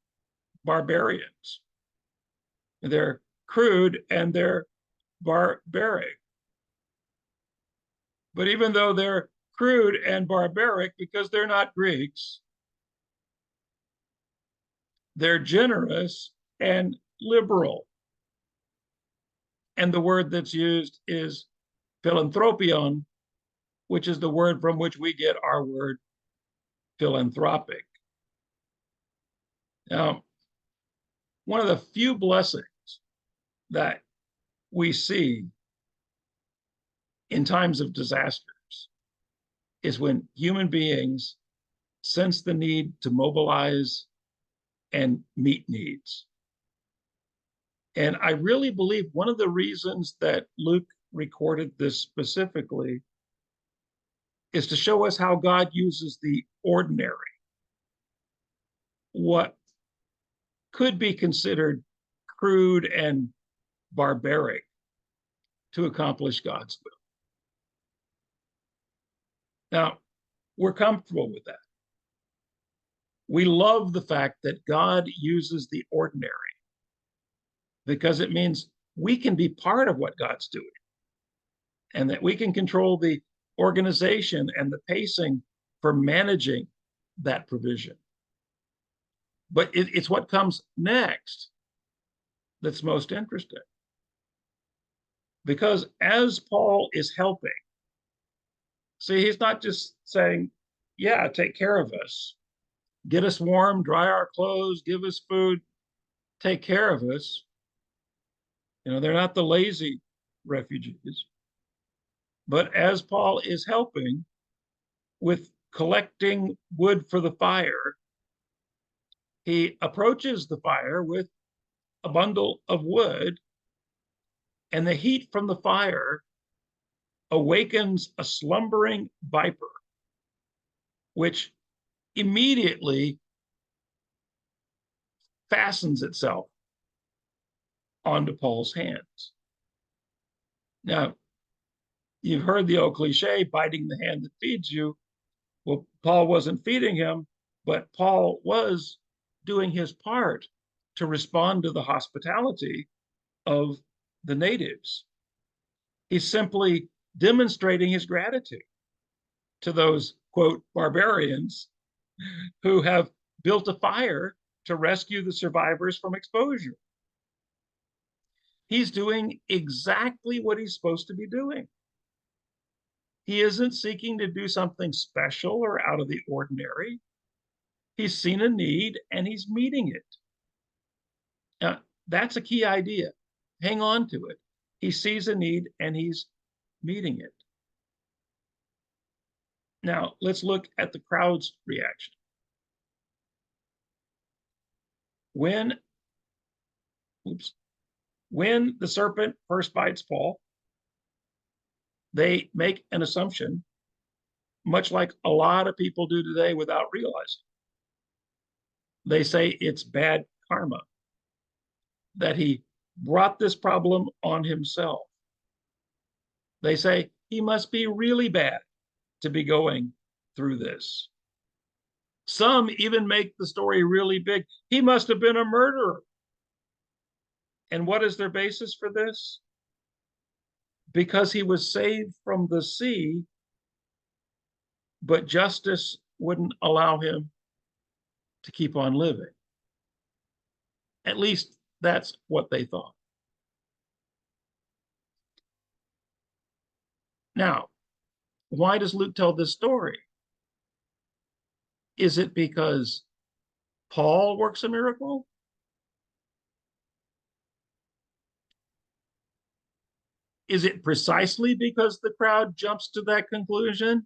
barbarians. They're crude and they're barbaric. But even though they're crude and barbaric, because they're not Greeks, they're generous and liberal. And the word that's used is philanthropion, which is the word from which we get our word philanthropic. Now, one of the few blessings that we see in times of disasters is when human beings sense the need to mobilize and meet needs. And I really believe one of the reasons that Luke recorded this specifically is to show us how God uses the ordinary, what could be considered crude and barbaric, to accomplish God's will. Now, we're comfortable with that. We love the fact that God uses the ordinary because it means we can be part of what God's doing and that we can control the organization and the pacing for managing that provision. But it's what comes next that's most interesting. Because as Paul is helping, see, he's not just saying, yeah, take care of us, get us warm, dry our clothes, give us food, take care of us. You know, they're not the lazy refugees. But as Paul is helping with collecting wood for the fire, he approaches the fire with a bundle of wood, and the heat from the fire awakens a slumbering viper, which immediately fastens itself onto Paul's hands. Now, you've heard the old cliche, biting the hand that feeds you. Well, Paul wasn't feeding him, but Paul was doing his part to respond to the hospitality of the natives. He's simply demonstrating his gratitude to those, quote, barbarians who have built a fire to rescue the survivors from exposure. He's doing exactly what he's supposed to be doing. He isn't seeking to do something special or out of the ordinary. He's seen a need and he's meeting it. Now, that's a key idea. Hang on to it. He sees a need and he's meeting it. Now, let's look at the crowd's reaction. When the serpent first bites Paul, they make an assumption, much like a lot of people do today without realizing. They say it's bad karma, that he brought this problem on himself. They say he must be really bad to be going through this. Some even make the story really big. He must have been a murderer. And what is their basis for this? Because he was saved from the sea, but justice wouldn't allow him to keep on living. At least that's what they thought. Now, why does Luke tell this story? Is it because Paul works a miracle? Is it precisely because the crowd jumps to that conclusion?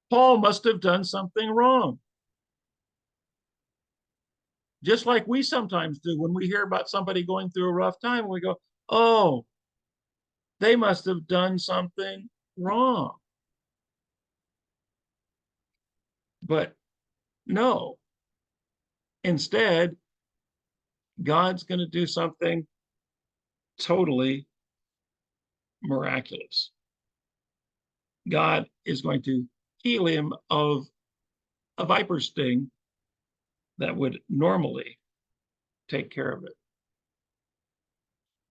Paul must have done something wrong. Just like we sometimes do when we hear about somebody going through a rough time, we go, oh, they must have done something wrong. But no. Instead, God's going to do something totally miraculous. God is going to heal him of a viper sting that would normally take care of it.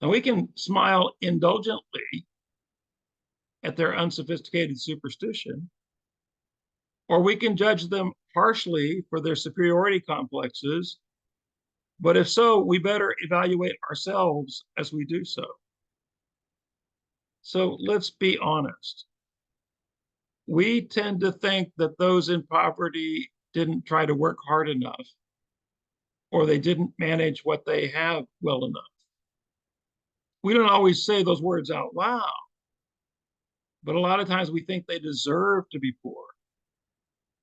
Now, we can smile indulgently at their unsophisticated superstition, or we can judge them harshly for their superiority complexes. But if so, we better evaluate ourselves as we do so. So let's be honest. We tend to think that those in poverty didn't try to work hard enough, or they didn't manage what they have well enough. We don't always say those words out loud, but a lot of times we think they deserve to be poor.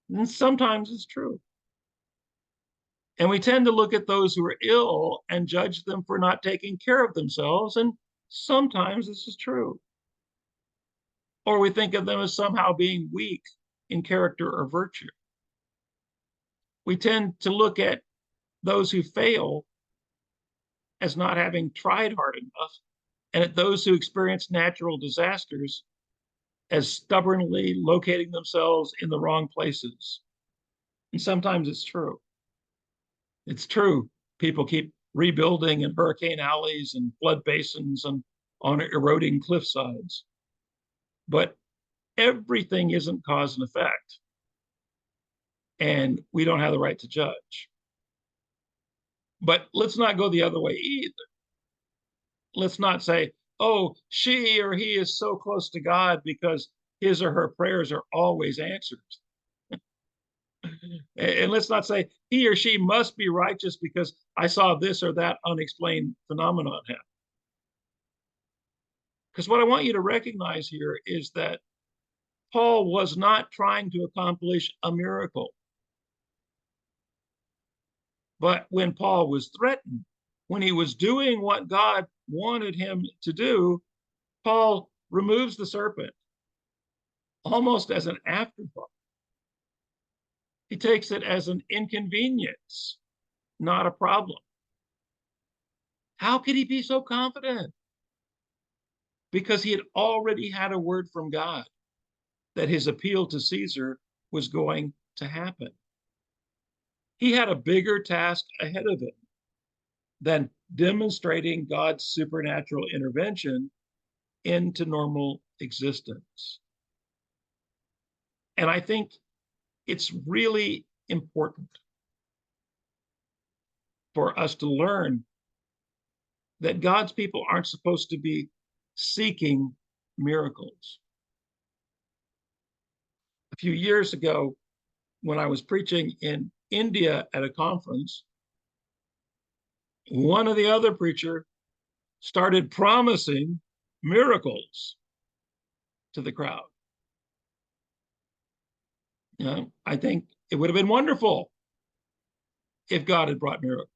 And sometimes it's true. And we tend to look at those who are ill and judge them for not taking care of themselves. And sometimes this is true. Or we think of them as somehow being weak in character or virtue. We tend to look at those who fail as not having tried hard enough, and at those who experience natural disasters as stubbornly locating themselves in the wrong places. And sometimes it's true. It's true. People keep rebuilding in hurricane alleys and flood basins and on eroding cliff sides. But everything isn't cause and effect. And we don't have the right to judge. But let's not go the other way either. Let's not say, oh, she or he is so close to God because his or her prayers are always answered. And let's not say he or she must be righteous because I saw this or that unexplained phenomenon happen. Because what I want you to recognize here is that Paul was not trying to accomplish a miracle. But when Paul was threatened, when he was doing what God wanted him to do, Paul removes the serpent almost as an afterthought. He takes it as an inconvenience, not a problem. How could he be so confident? Because he had already had a word from God that his appeal to Caesar was going to happen. He had a bigger task ahead of him than demonstrating God's supernatural intervention into normal existence. And I think it's really important for us to learn that God's people aren't supposed to be seeking miracles. A few years ago, when I was preaching in India at a conference, one of the other preachers started promising miracles to the crowd. You know, I think it would have been wonderful if God had brought miracles.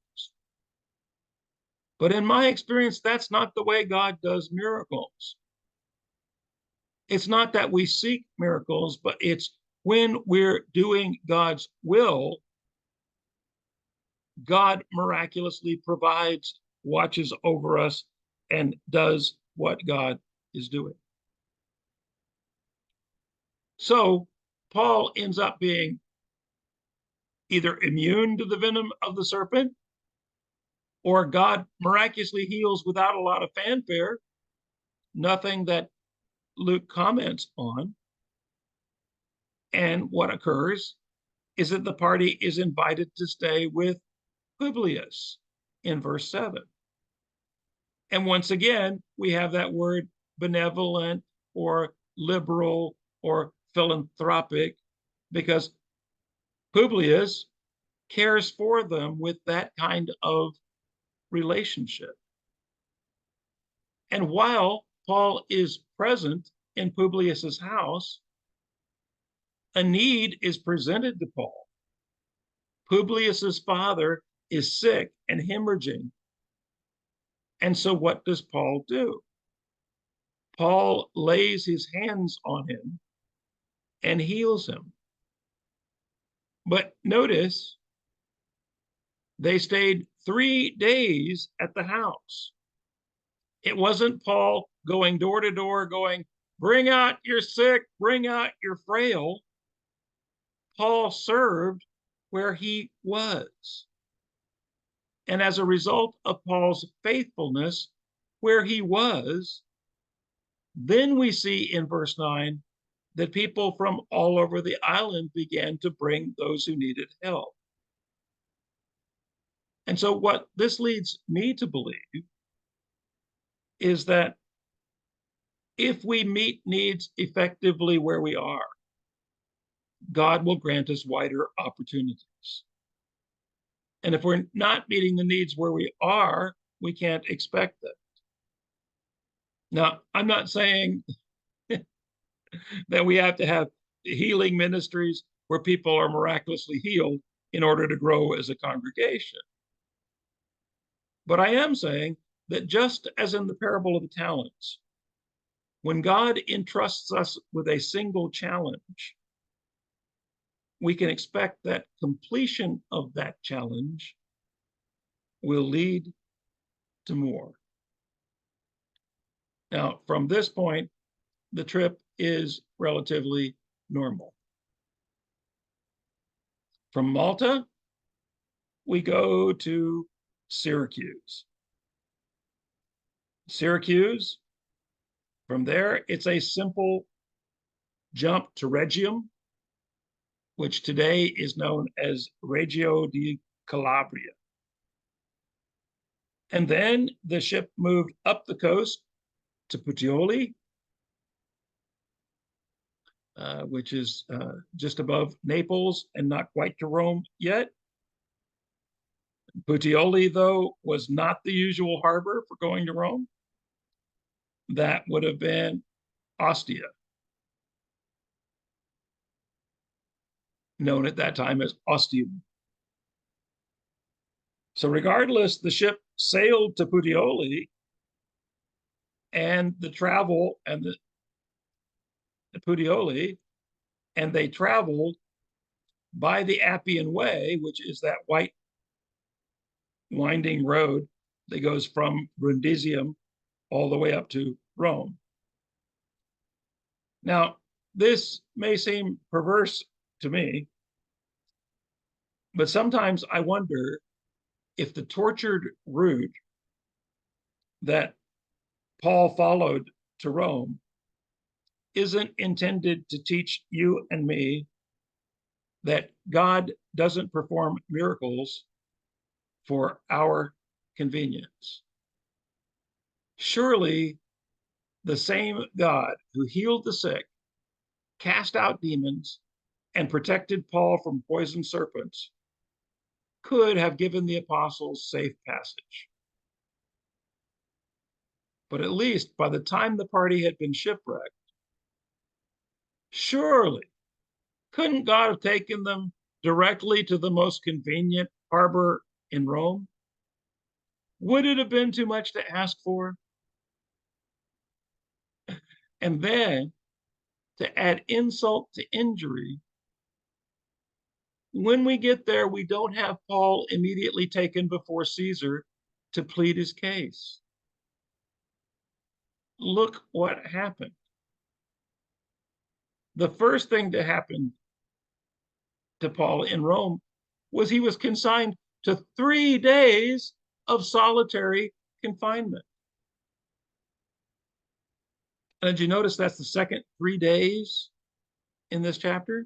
But in my experience, that's not the way God does miracles. It's not that we seek miracles, but it's when we're doing God's will, God miraculously provides, watches over us, and does what God is doing. So Paul ends up being either immune to the venom of the serpent, or God miraculously heals without a lot of fanfare, nothing that Luke comments on. And what occurs is that the party is invited to stay with Publius in verse 7. And once again, we have that word benevolent or liberal or philanthropic, because Publius cares for them with that kind of relationship. And while Paul is present in Publius's house, a need is presented to Paul. Publius's father is sick and hemorrhaging. And so what does Paul do? Paul lays his hands on him and heals him. But notice, they stayed 3 days at the house. It wasn't Paul going door to door, going, bring out your sick, bring out your frail. Paul served where he was. And as a result of Paul's faithfulness where he was, then we see in verse 9 that people from all over the island began to bring those who needed help. And so what this leads me to believe is that if we meet needs effectively where we are, God will grant us wider opportunities. And if we're not meeting the needs where we are, we can't expect that. Now, I'm not saying that we have to have healing ministries where people are miraculously healed in order to grow as a congregation. But I am saying that just as in the parable of the talents, when God entrusts us with a single challenge, we can expect that completion of that challenge will lead to more. Now, from this point, the trip is relatively normal. From Malta, we go to Syracuse. Syracuse, from there, it's a simple jump to Regium, which today is known as Reggio di Calabria. And then the ship moved up the coast to Puteoli, which is just above Naples and not quite to Rome yet. Puteoli, though, was not the usual harbor for going to Rome. That would have been Ostia, known at that time as Ostium. So regardless, the ship sailed to Puteoli, and the travel and the Puteoli, and they traveled by the Appian Way, which is that white winding road that goes from Brundisium all the way up to Rome. Now, this may seem perverse to me, but sometimes I wonder if the tortured route that Paul followed to Rome isn't intended to teach you and me that God doesn't perform miracles for our convenience. Surely the same God who healed the sick, cast out demons, and protected Paul from poisoned serpents could have given the apostles safe passage. But at least by the time the party had been shipwrecked, surely couldn't God have taken them directly to the most convenient harbor in Rome? Would it have been too much to ask for? And then, to add insult to injury, when we get there, we don't have Paul immediately taken before Caesar to plead his case. Look what happened. The first thing to happen to Paul in Rome was he was consigned to 3 days of solitary confinement. And did you notice that's the second 3 days in this chapter?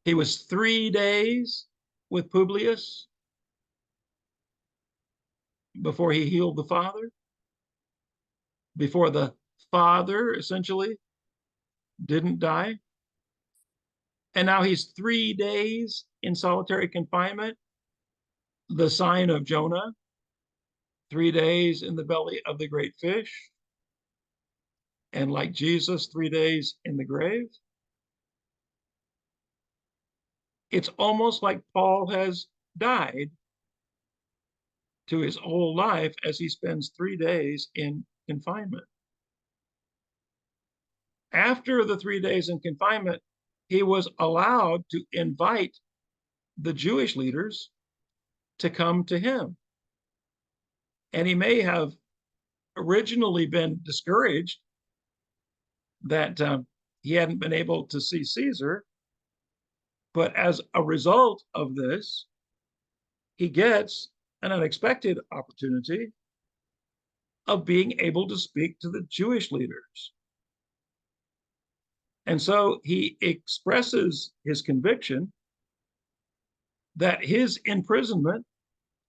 He was 3 days with Publius before he healed the father, before the father essentially didn't die. And now he's 3 days in solitary confinement, the sign of Jonah, 3 days in the belly of the great fish, and like Jesus, 3 days in the grave. It's almost like Paul has died to his whole life as he spends 3 days in confinement. After the 3 days in confinement, he was allowed to invite the Jewish leaders to come to him. And he may have originally been discouraged that he hadn't been able to see Caesar, but as a result of this, he gets an unexpected opportunity of being able to speak to the Jewish leaders. And so he expresses his conviction that his imprisonment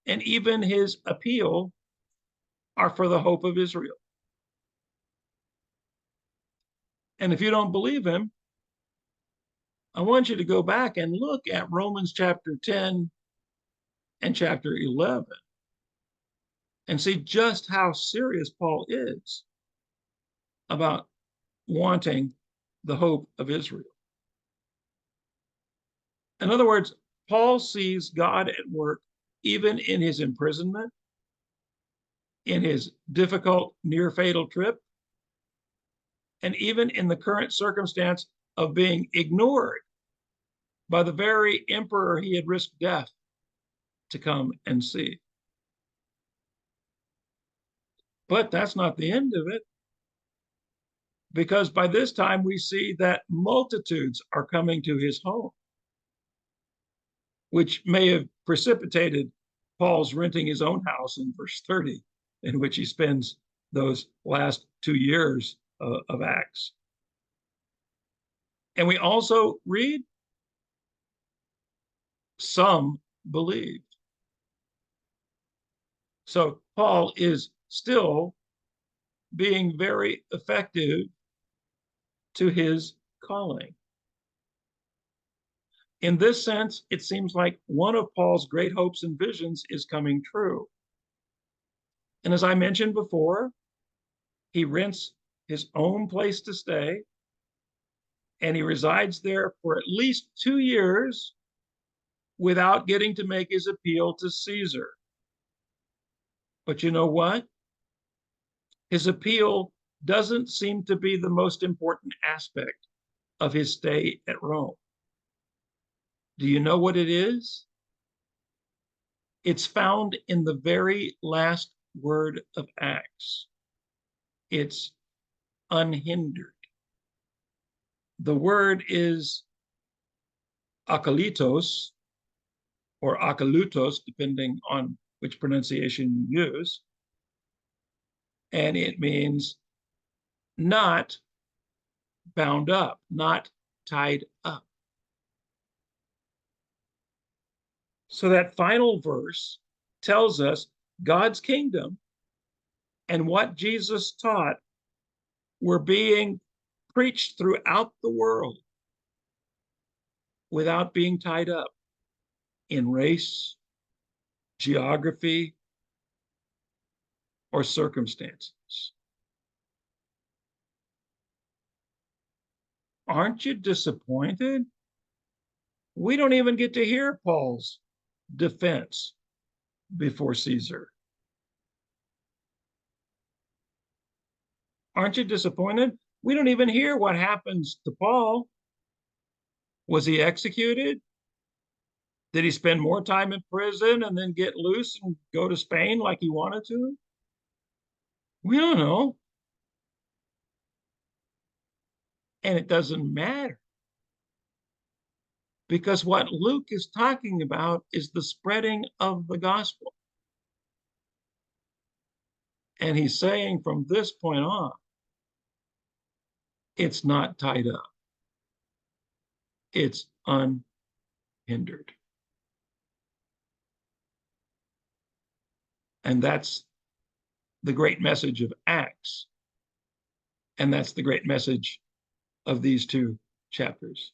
and even his appeal are for the hope of Israel. And if you don't believe him, I want you to go back and look at Romans chapter 10 and chapter 11 and see just how serious Paul is about wanting the hope of Israel. In other words, Paul sees God at work even in his imprisonment, in his difficult near fatal trip, and even in the current circumstance of being ignored by the very emperor he had risked death to come and see. But that's not the end of it, because by this time we see that multitudes are coming to his home, which may have precipitated Paul's renting his own house in verse 30, in which he spends those last 2 years of Acts. And we also read, some believed. So Paul is still being very effective to his calling. In this sense, it seems like one of Paul's great hopes and visions is coming true. And as I mentioned before, he rents his own place to stay, and he resides there for at least 2 years without getting to make his appeal to Caesar. But you know what? His appeal doesn't seem to be the most important aspect of his stay at Rome. Do you know what it is? It's found in the very last word of Acts. It's unhindered. The word is akalitos, or akalutos, depending on which pronunciation you use. And it means not bound up, not tied up. So that final verse tells us God's kingdom and what Jesus taught were being preached throughout the world without being tied up in race, geography, or circumstances. Aren't you disappointed? We don't even get to hear Paul's defense before Caesar. Aren't you disappointed? We don't even hear what happens to Paul. Was he executed? Did he spend more time in prison and then get loose and go to Spain like he wanted to? We don't know. And it doesn't matter, because what Luke is talking about is the spreading of the gospel. And he's saying from this point on, it's not tied up. It's unhindered. And that's the great message of Acts. And that's the great message of these 2 chapters.